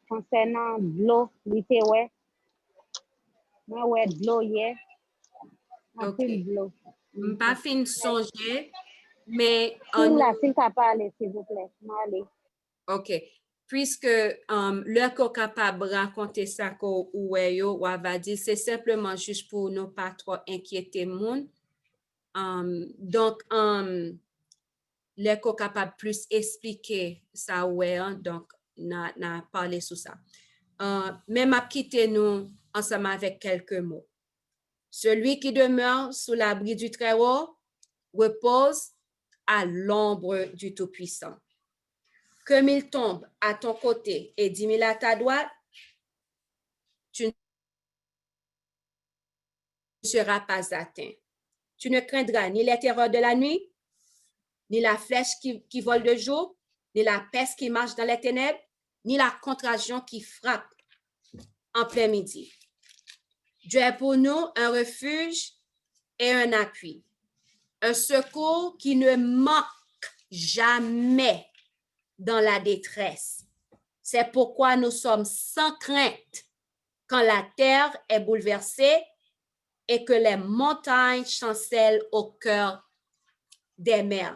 Concernant de l'eau, li te ouais. Moi, ouais, de l'eau, hier. En Ok. pile de l'eau. Pas fin songer, mais S'il là, s'il t'a parlé, s'il vous plaît, moi, allez. OK. Puisque le qu'on capable de raconter ça qu'on ou va dire, c'est simplement juste pour ne pas trop inquiéter le monde. Donc, le qu'on capable plus expliquer ça ouais, donc n'a parlé sur ça. Même à quitter nous ensemble avec quelques mots. Celui qui demeure sous l'abri du Très-Haut repose à l'ombre du Tout-Puissant. Que 1000 tombent à ton côté et 10 000 à ta droite, tu ne seras pas atteint. Tu ne craindras ni les terreurs de la nuit, ni la flèche qui vole de jour, ni la peste qui marche dans les ténèbres, ni la contagion qui frappe en plein midi. Dieu est pour nous un refuge et un appui, un secours qui ne manque jamais dans la détresse. C'est pourquoi nous sommes sans crainte quand la terre est bouleversée et que les montagnes chancellent au cœur des mers.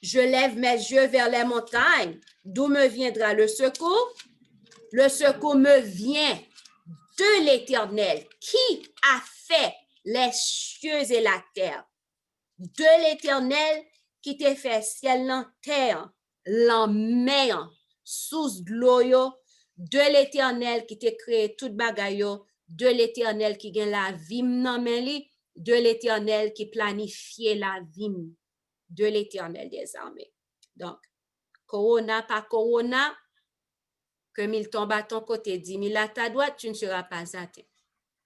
Je lève mes yeux vers les montagnes. D'où me viendra le secours? Le secours me vient de l'Éternel qui a fait les cieux et la terre. De l'Éternel qui t'a fait ciel en terre, la mer, sous de l'eau, de l'Éternel qui t'a créé toute bagaille, de l'Éternel qui gagne la vie nan men li, de l'Éternel qui planifie la vie, de l'Éternel des armées. Donc, corona par corona, que 1000 tombent à ton côté, 10 000 à ta droite, tu ne seras pas atteint.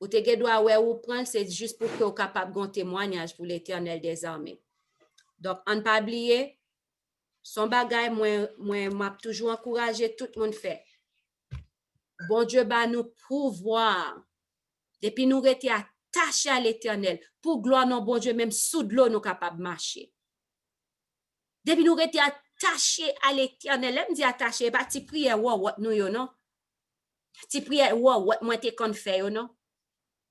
Ou te doit ouais ou prendre, c'est juste pour que vous capable de témoignage pour l'Éternel des armées. Donc, on ne pas oublier, son bagay, moi, m'a toujours encouragé tout le monde fait. Bon Dieu, bah, nous pouvoir, depuis nous rester attachés à l'Éternel, pour gloire non bon Dieu, même sous de l'eau, nous capables de marcher. Depuis nous rester attachés à l'Éternel, elle me dit attaché, pas ti prière, nous yo, non? Ti prière, moi, te kon fait, yo, non?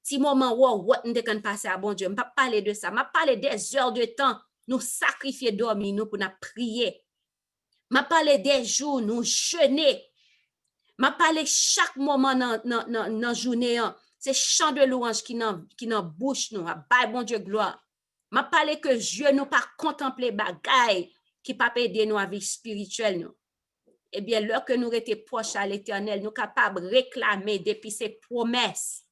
Si moment, nous te kon passer à bon Dieu, je pas parler de ça, je parler des heures de temps, nous sacrifier dormir, nous, pour nous prier. Je parle des jours, nous jeûner. Je parle chaque moment dans la journée. C'est chant de louange qui dans bouche nous. Bye, bon Dieu, gloire. Je parle que Dieu nous pas contempler bagaille qui pas aider nous à vie spirituelle. Nous. Eh bien, lorsque nous étions proches à l'Éternel, nous sommes capables de réclamer depuis ses promesses.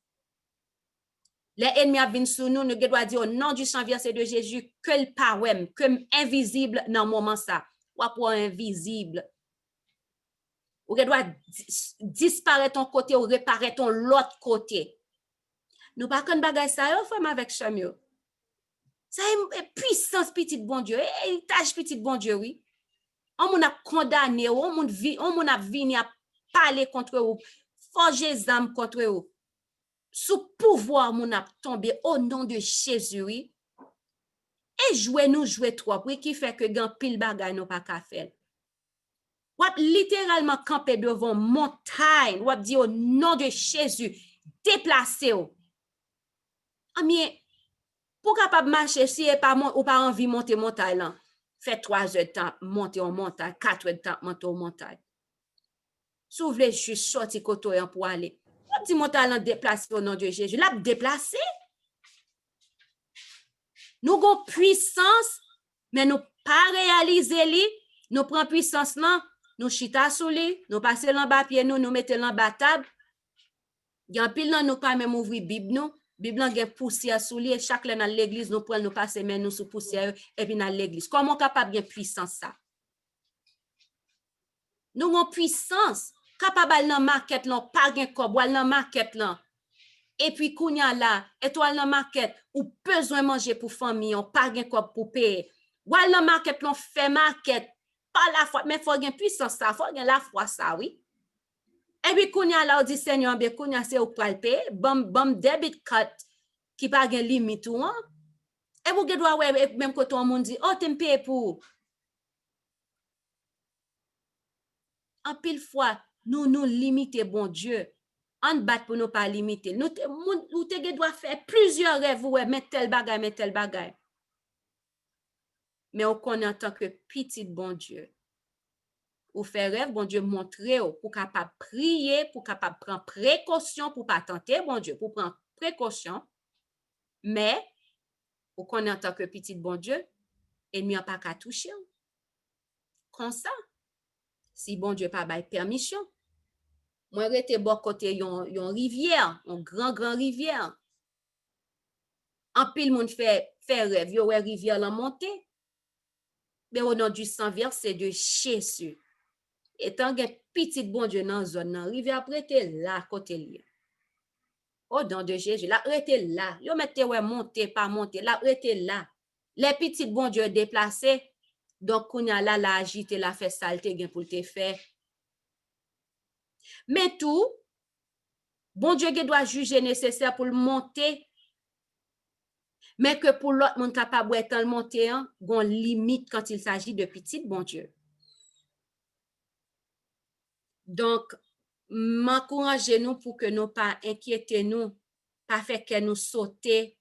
Les ennemis viennent sur nous, nous devons dire au nom du sang versé de Jésus que le parwem, que invisible dans le moment ça. Ou pour invisible. Ou doit disparaître ton côté ou réparer ton l'autre côté. Nous pas qu'on bagay ça yo femme avec chamio. Ça est puissance petit bon Dieu, héritage petit bon Dieu oui. On moun a condamné, on moun a vini a parler contre vous, forger zam contre vous. Sous pouvoir moun a tombé au nom de Jésus oui. Et jouer trop oui qui fait que gan pile bagay nous pas ka faire. Wap littéralement camper devant montagne, wap dit au nom de Jésus, déplacez-vous. Amien, pour capable marcher si ou pas envie monter montagne là, fait 3 heures de temps monter en montagne, 4 heures de temps monter en montagne. Si vous voulez juste sortir côté pour aller, wap dit montagne là déplacer au nom de Jésus, l'a déplacer. Nous avons puissance, mais nous pas réaliser li, nous prend puissance là. Nous chita sous li, nous passer l'en bas pied nous mettons l'en bas table. Gan pile nan nous pas même ouvrir Bible nous. Bible nan gen poussière sous li et chaque là dans l'église nous prend nous passer mais nous sous poussière et puis dans l'église. Comment capable gen puissance ça? Nous avons puissance. Capable dans market là, pas gen kob, wal dans market là. Et puis kounya là, étoile dans market ou besoin manger pour famille, on pas gen kob pour payer. Wal dans market là, fait market, pas la foi, mais faut gen puissance ça, faut gen la foi ça, oui. Et puis kounya là, on dit Seigneur, bien kounya c'est au pral payer, bam debit card qui pas gen limite ou hein. Et vous doit ouais même quand on monde dit oh t'aimes payer pour en pile fois nous limiter bon Dieu. On bat pour nous pas limiter. Nous te doit faire plusieurs rêves ouais mettre tel bagay. Mais on connaît en tant que petit bon Dieu. Ou faire rêve bon Dieu montrer pour capable prier, pour capable prendre précaution pour pas tenter bon Dieu, pour prendre précaution. Mais on connaît en tant que petit bon Dieu, ennemi a pas qu'à toucher. Comme ça. Si bon Dieu pas bail permission. Moi rete bon côté yon rivière, un grand rivière. En pile monde fait rêve, yo ouais rivière la montée. Mais au nom du sang versé de Jésus. Étant gen petit bon Dieu dans zone nan, rivière prete là côté li. Au nom de Jésus, la rete là. Yo mette ouais monter pas monter, la rete là. Les petits bon Dieu déplacés. Donc kounya la agite la fait saleté gen pour te faire. Mais tout, bon Dieu doit juger nécessaire pour le monter. Mais que pour l'autre monde capable d'être le monter, gon limite quand il s'agit de petit bon Dieu. Donc, m'encouragez nous pour que nous pas inquiéter nous, pas fait que nous sauter,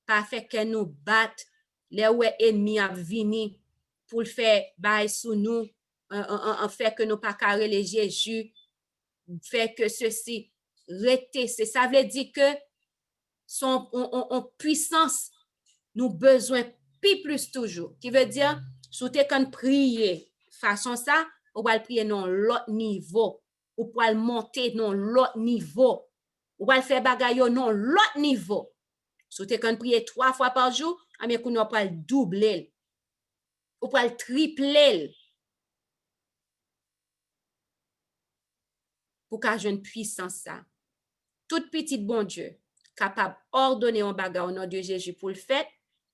pas fait que nous battre, les ouais ennemis a vini pour le faire bail sous nous, en fait que nous pas carrer les Jésus, fait que ceci rester, c'est ça veut dire que son en puissance nous besoin plus toujours qui veut dire sous te quand prier façon ça on va prier non l'autre niveau ou pour monter non l'autre niveau ou va faire bagaille non l'autre niveau sous te quand prier 3 fois par jour mais qu'on va pas doubler ou pas tripler pour qu'a jeune puissance ça toute petite bon Dieu capable ordonner un bagage au nom de Jésus pour le faire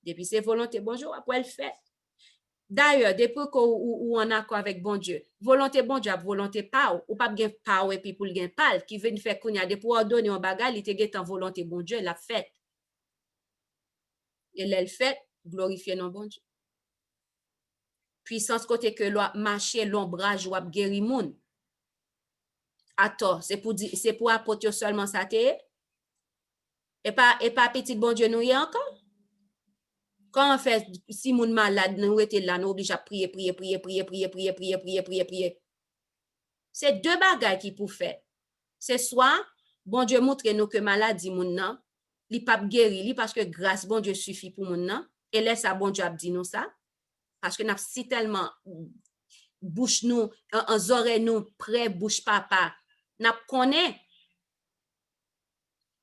depuis ses volontés bon Dieu après le fait. D'ailleurs depuis qu'on en accord avec bon Dieu volonté bon Dieu volonté pas ou pas gain power puis pour gain pal qui veut faire qu'on y a des pour ordonner un bagage il te gain en volonté bon Dieu l'a fait et elle fait glorifier non bon Dieu puissance côté que l'on marcher l'ombrage ou guéri moun attends c'est pour apporter seulement ça te et pas petit bon Dieu nous y encore. Quand on fait, si moun malade, nous était là, nous obligés à prier. C'est deux bagages qui pour faire. C'est soit, bon Dieu montre nous que maladie moun nan, li pas guéri, parce que grâce bon Dieu suffit pour moun nan, et laisse à bon Dieu dit nous ça, parce que n'a si tellement bouche nous, en oreille nous, près bouche papa, n'a connaît.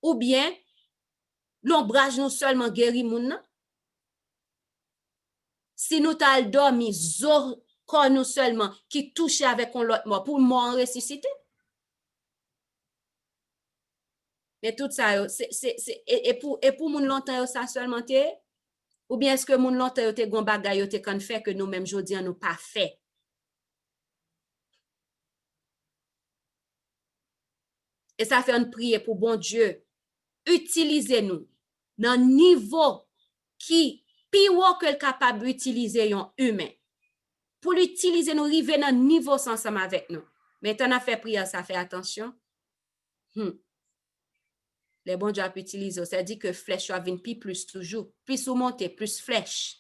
Ou bien, l'ombrage nous seulement guéri moun nan, si nous t'as dormi, corps nous seulement, qui touche avec l'autre mort, pour mort ressusciter. Mais tout ça, et pour moun longtemps, ça seulement te, ou bien est-ce que moun longtemps, te gon bagay, te kan fait que nous-mêmes, jodi, nous pas fait. Et ça fait une prière pour bon Dieu. Utilisez-nous dans niveau qui plus haut que le capable d'utiliser un humain. Pour l'utiliser, nous arriver dans niveau ensemble avec nous. Mais t'en as fait prière, ça fait attention. Les bons Dieu utilisent, ça dit que flèche va venir plus toujours. Plus ou monter, plus flèche.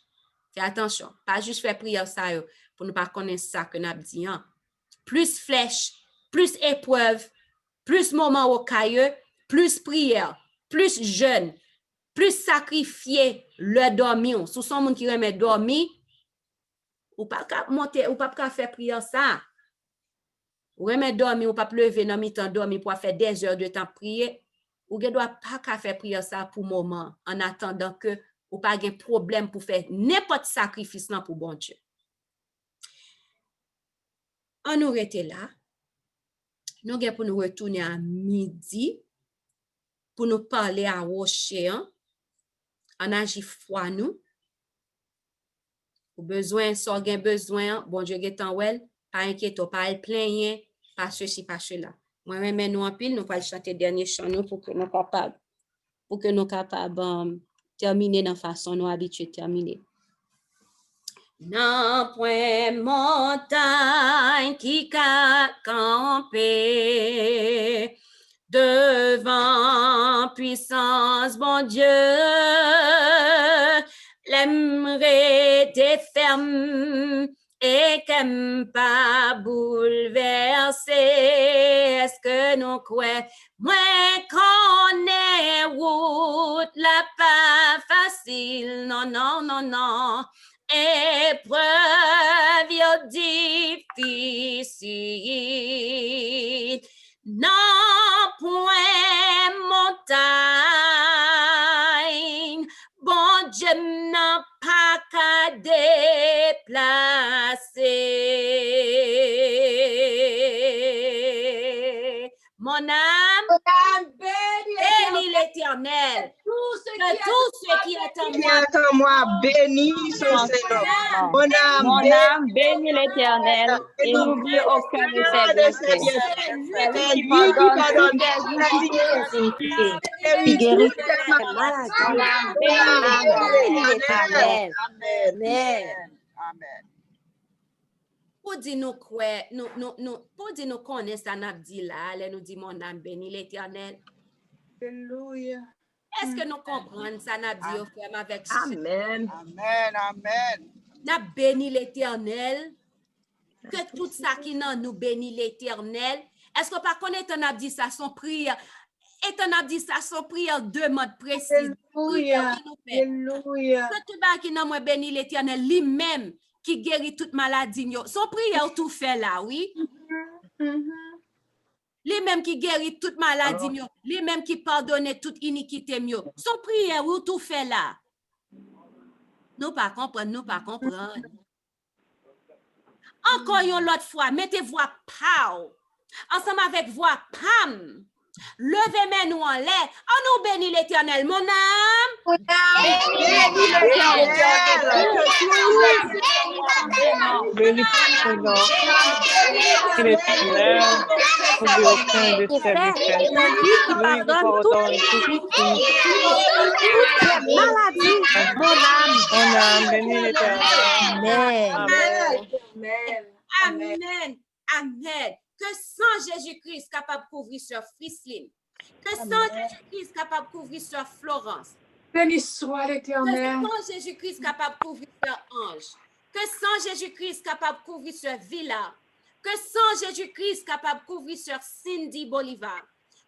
Fais attention. Pas juste faire prière ça pour ne pas connaître ça que nous avons dit. Plus flèche, plus épreuve, plus moment au caillou, plus prière, plus jeûne, plus sacrifier le dormir. Sous son monde qui remet dormir, ou pas monter, ou pas faire prière ça. Ou remet dormir, ou pas lever dans mi-temps dormir pour faire des heures de temps prier. Ou ne doit pas faire prière ça pour moment, en attendant que ou pas de problème pour faire n'importe sacrifice pour bon Dieu. On nous était là. Nous avons pour nous retourner à midi pour nous parler à Rocher. On agit foi nous. Ou besoin, soit gain besoin, bon Dieu est en well, pas inquiète, pas le plaigner, pas ceci, pas cela. Moi, même nous en pile, nous pas chanter dernier chant nous pour que nous capables terminer dans façon nous habitués de terminer. Nan point montagne qui a campé devant puissance, bon Dieu, l'aimerait des fermes et qu'aime pas bouleverser. Est-ce que nous croyons, moi qu'on est route la pas facile, non, non, non, non. Épreuve difficile, non point montagne, bon Dieu n'a pas qu'à déplacer. Mon âme, bénis l'Éternel. Que tout ce qui est en moi, bénis son Seigneur. Mon Mon âme bénit l'Éternel et n'oublie aucun de ses bienfaits. C'est lui qui pardonne Qui guérit Mon âme bénit l'Éternel. Amen. pour dire nous quoi, pour dire nous connaître ça n'a dit là, elle nous dit mon âme bénit l'Éternel. Alléluia. Est-ce que nous comprenons ça n'a dit au frère avec Amen. Amen. Amen. n'a béni l'Éternel, que tout ça qui nous bénit l'Éternel. Est-ce que par contre on a dit ça son prière? Et on a dit ça son prière deux modes précis. Alléluia. Que tout bas qui nous béni l'Éternel lui-même qui guérit toute maladie. Son prière tout fait là, oui. Lui-même qui guérit toute maladie, lui-même qui pardonne toute iniquité. Son prière ou tout fait là. Nous pas comprendre. Encore une autre fois, mettez voix pow. Ensemble avec voix pam. Levez mes nous en l'air. On nous bénit l'Éternel. Mon âme. Bénis l'Éternel. Bénis Seigneur. Il est clair. N'oublie aucun de ses bienfaits. Lui qui pardonne toutes les maladies. Mon âme. Mon âme bénis l'Éternel. Amen. Amen. Amen. Que sang Jésus-Christ capable de couvrir sur Frislin. Que sang Jésus-Christ capable de couvrir sur Florence. Béni soit Que l'Éternel. sang Jésus-Christ capable de couvrir sur Ange. Que sang Jésus-Christ capable de couvrir sur Villa. Que sang Jésus-Christ capable de couvrir sur Cindy Bolivar.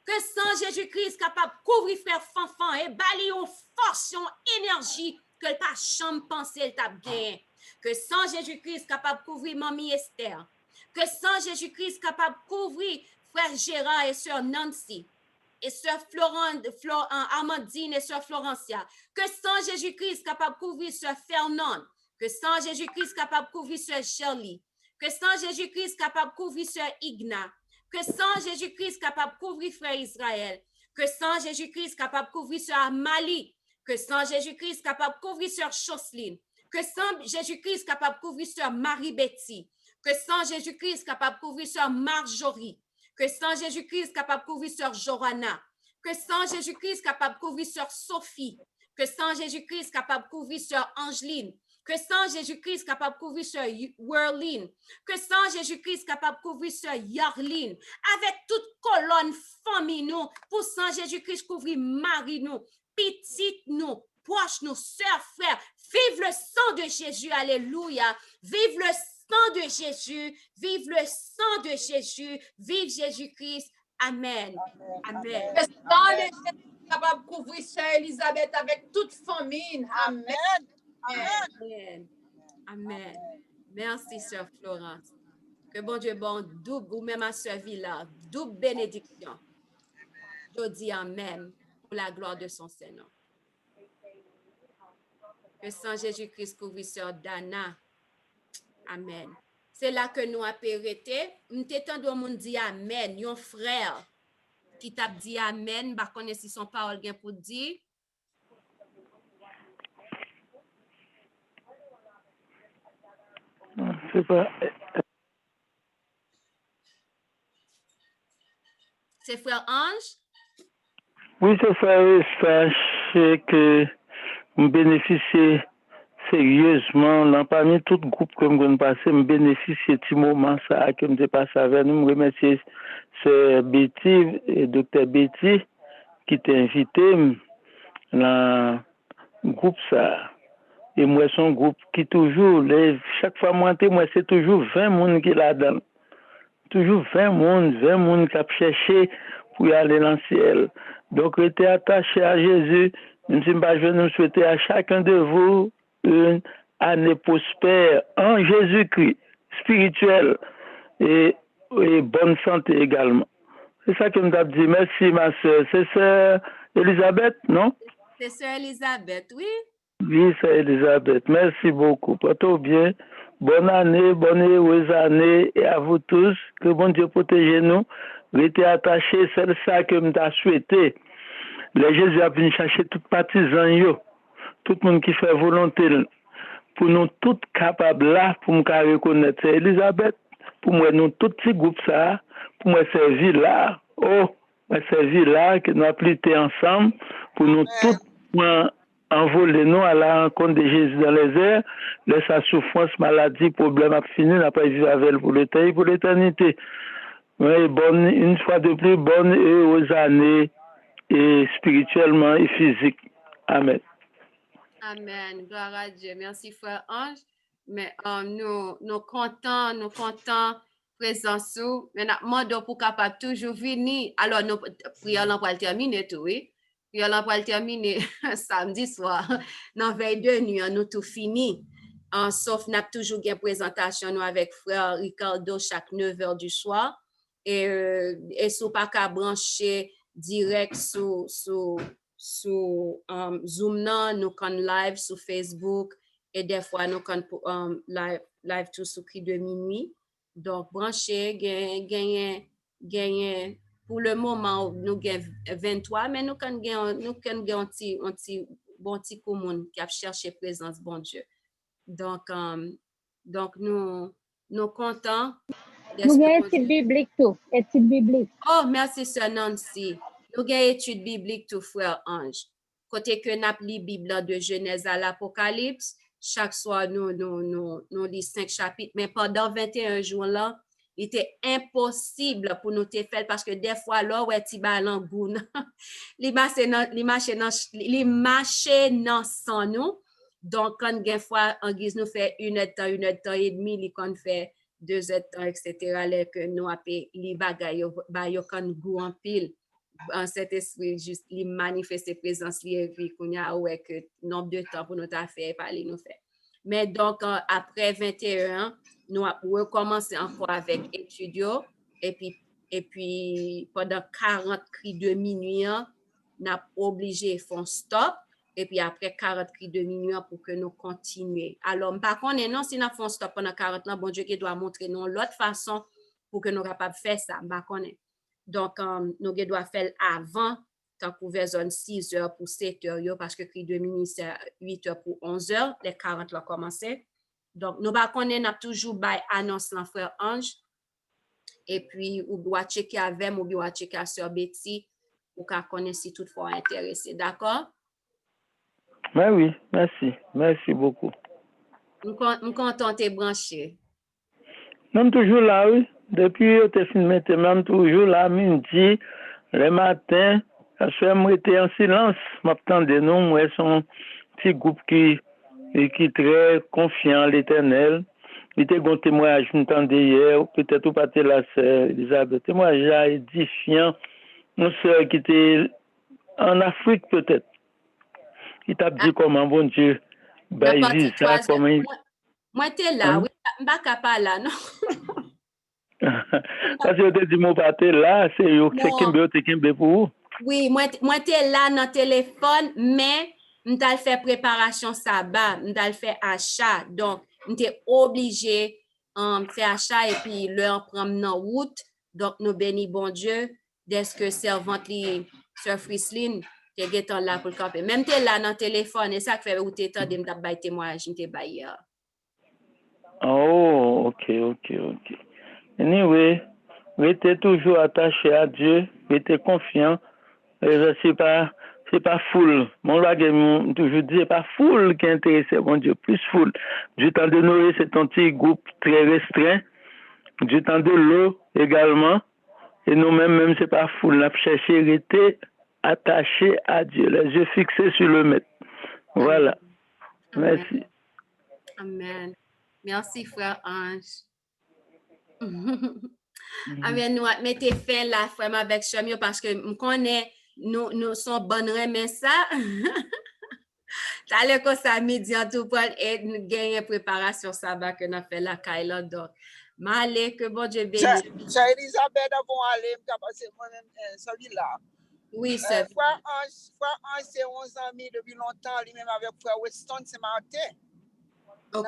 Que sang Jésus-Christ capable de couvrir frère Fanfan et balayer en force, en énergie que le pas chambre penser le t'a gagné. Que sang Jésus-Christ capable de couvrir Mamie Esther. Que sang Jésus-Christ capable de couvrir frère Gérard et sœur Nancy. Et sœur Amandine et sœur Florencia. Que sang Jésus-Christ capable de couvrir sœur Fernande. Que sang Jésus-Christ capable de couvrir sœur Shirley. Que sang Jésus-Christ capable de couvrir sœur Igna. Que sang Jésus-Christ capable de couvrir frère Israël. Que sang Jésus-Christ capable de couvrir sœur Amali. Que sang Jésus-Christ capable de couvrir sœur Choseline. Que sang Jésus-Christ capable de couvrir sœur Marie-Betty. Que sang Jésus-Christ capable de couvrir sœur Marjorie. Que sang Jésus-Christ capable de couvrir sœur Johanna. Que sang Jésus-Christ capable de couvrir sœur Sophie. Que sang Jésus-Christ capable de couvrir sœur Angeline. Que sang Jésus-Christ capable de couvrir sœur Werline. Que sang Jésus-Christ capable de couvrir sœur Yarline. Avec toute colonne famille nous. Pour sang Jésus-Christ couvrir Marie nous. Petite nous. Proche nous. Sœurs, frères. Vive le sang de Jésus. Alléluia. Vive le sang de Jésus. Vive le sang de Jésus. Vive Jésus-Christ. Amen. Amen. Le sang de Jésus est capable de couvrir sœur Elisabeth avec toute famille. Amen. Amen. Amen. Merci, sœur Florence. Que bon Dieu bon double, ou même à sœur Villa, double bénédiction. Je dis amen pour la gloire de son Seigneur. Que sang Jésus-Christ couvre sœur Dana. Amen. c'est là que nous avons arrêté. Nous t'étendons moun dit amen, yon frère qui t'a dit amen, par contre si son parole gen pour dire. C'est pas. C'est frère Ange? Oui, c'est frère, sachez que je bénéficie sérieusement, dans parmi tout groupe que je passe, je bénéficie de ce moment ça que je passe avec nous. Je remercie Sœur Betty et Dr. Betty qui t'a invité dans le groupe ça. Et moi, son groupe qui toujours, chaque fois moi, c'est toujours 20 personnes qui là-dedans. Toujours 20 personnes qui ont cherché pour y aller dans le ciel. Donc, j'étais attaché à Jésus. Je nous souhaiter à chacun de vous une année prospère en Jésus-Christ, spirituelle et bonne santé également. C'est ça que je me dis. Merci, ma soeur. C'est Sœur Elisabeth, non? C'est Sœur Elisabeth, oui. Oui, Sœur Elisabeth. Merci beaucoup. Portez bien. Bonne année, bonne heureuse année et à vous tous. Que bon Dieu protège nous. Restez attachés, c'est ça que je souhaité. Les Jésus a venu chercher tout partisan, tout le monde qui fait volonté, pour nous tous capables là, pour nous reconnaître. C'est Elisabeth, pour moi, nous tous petits groupes ça, pour moi, servir là, servir là, que nous appliquons ensemble, pour nous tous envoler nous à la rencontre de Jésus dans les airs, laisse sa souffrance, maladie, problème à finir, n'a pas vivre avec elle pour le temps et pour l'éternité. Oui, une fois de plus, bonne et heureuse année, et spirituellement et physique. Amen. Amen. Gloire à Dieu. Merci, frère Ange. Mais nous comptons présence sous. Mais nous demandons pour capable toujours venir. Alors, nous prions pour le terminer tout, oui. Prions pour le terminer samedi soir. Dans veille de nuit, nous tout fini. Sauf nous avons toujours une présentation nous avec frère Ricardo chaque 9h du soir. Et si vous pas qu'à brancher direct sur Zoom nous kan live sur Facebook et des fois nous kan live tout sur cri de minuit. Donc brancher gagner pour le moment nous gagne 23 mais nous kan gagne un petit bon petit commun qui a cherché présence bon Dieu. Donc nous contents. Nous avons étude biblique tout, étude biblique. Oh, merci, Sœur Nancy. Nous avons étude biblique tout, frère Ange. Côté que nous avons lu Bible de Genèse à l'Apocalypse, chaque soir nous lisons 5 chapitres, mais pendant 21 jours là, il était impossible pour nous te faire parce que des fois là, ouais, tu vas l'angoune. Les marcher dans sans nous. Donc, quand des fois, en guise nous fait 1 heure de temps et demi, les qu'on fait 2 heures de temps, etc., que nous appelons les bagailles, ils ont goût en pile. En cet esprit, juste les manifester présence, les vie qu'on a, ouais, que nombre de temps pour notre affaire, parler, nous faire. Mais donc, après 21, nous avons recommencé encore avec étudiants, et puis pendant 40 cris de minuit, nous avons obligé de faire stop. Et puis après 40 cris de minuit pour que nous continuions. Alors, par contre, non, si nous faisons stop pendant 40 ans, bon Dieu qui doit montrer nous l'autre façon pour que nous soyons capables de faire ça. Donc, nous devons faire avant, tant qu'on zone 6 heures pour 7 heures, parce que cri de minuit, c'est 8 heures pour 11 heures, les 40 ont commencé. Donc, nous avons toujours annonce l'en frère Ange. Et puis, ou doit checker avec ou doit checker à Sœur Betty pour qu'on connaisse si toutefois intéressé. D'accord? Ben oui, merci. Merci beaucoup. Nous sommes contents de brancher. Même toujours là, oui. Depuis que tu filmé, même toujours là, midi, le matin, parce que moi, j'étais en silence. M'attendais nous, moi, son petit groupe qui est très confiant à l'Éternel. Il était un témoignage, je m'entendais hier, peut-être ou pas la sœur Elisabeth. Témoignage édifiant. Une sœur qui était en Afrique, peut-être. Il t'a dit comment, bon Dieu, bah, il dit ça, comment il... Moi, t'es là, oui, je ne pas là, non? Parce que tu dis, mon pâté là, c'est Kimbe pour vous. Oui, moi, t'es là dans le téléphone, mais je fait préparation sabbat, je fait achat, donc, je suis obligé fait achat et puis leur prendre en route. Donc, nous bénis bon Dieu, dès que servante li, Sœur Frislin, qui est là pour le camper. Même t'es là dans le téléphone, et ça fait où t'es temps de me faire témoignage, je t'ai baillé. Oh, ok. Anyway, restez toujours attaché à Dieu, restez confiant. C'est pas foule. Mon bagage toujours dit, c'est pas foule qui est intéressé, mon Dieu, plus foule. Du temps de Noé, c'est un petit groupe très restreint. Du temps de l'eau également. Et nous-mêmes, même c'est pas foule. On a cherché, rester attaché à Dieu, les yeux fixés sur le maître. Voilà. Amen. Merci. Amen. Merci, frère Ange. Amen. Nous mettez fin là, frère, avec Chamio, parce que nous connaissons, nous sommes bonnes mais ça. T'as l'air que ça midi en tout point et nous gagnons préparation sabbat que nous fait la Kaila. Donc, malé que bon Dieu bénisse. C'est Elisabeth avant aller, c'est moi-même celui-là. Oui, c'est Frère Ange, c'est 11 amis depuis longtemps, lui-même avec frère Weston Saint-Martin. OK.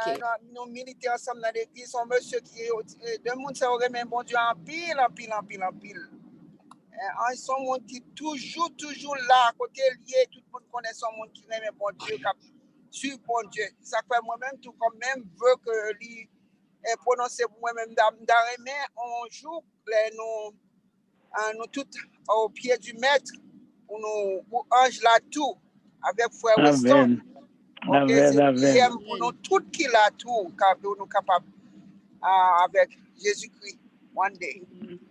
Nous militons ensemble dans l'église, un monsieur qui est de monde, ça aurait même bon Dieu en pile. Ange, son monde qui toujours là, à côté lié, tout le monde connaît son monde qui aime bon Dieu, qui suit bon Dieu. Ça fait moi-même, tout comme même, veut que lui prononcer moi-même d'arrêt, on joue, nous tous au pied du maître, pour Ange là tout, avec frère Weston. Amen. Amen. Pour nous tous qui l'a tout, pour nous capables avec Jésus-Christ, one day.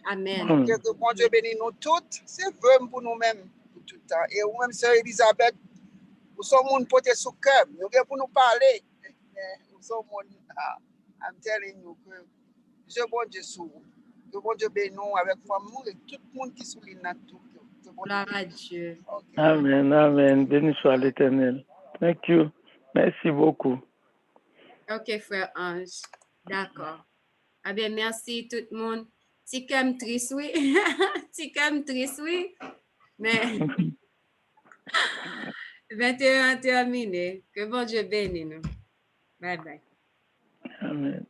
Amen. Que bon Dieu bénisse nous toutes, c'est vrai pour nous-mêmes, tout le temps. Et vous-même, Sœur Elisabeth, vous sommes monde porté sous cœur, nous sommes pour nous parler. Nous sommes I'm telling you que je bon Dieu sous vous. Que bon Dieu bénisse nous avec nous et tout le monde qui souligne tout. Gloire à Dieu. Okay. Amen. Béni soit l'Éternel. Thank you. Merci beaucoup. OK, frère Ange. D'accord. Ah bien, merci tout le monde. Si comme triste, oui. Si comme triste, oui. Mais 21 terminé. Que bon Dieu bénisse nous. Bye bye. Amen.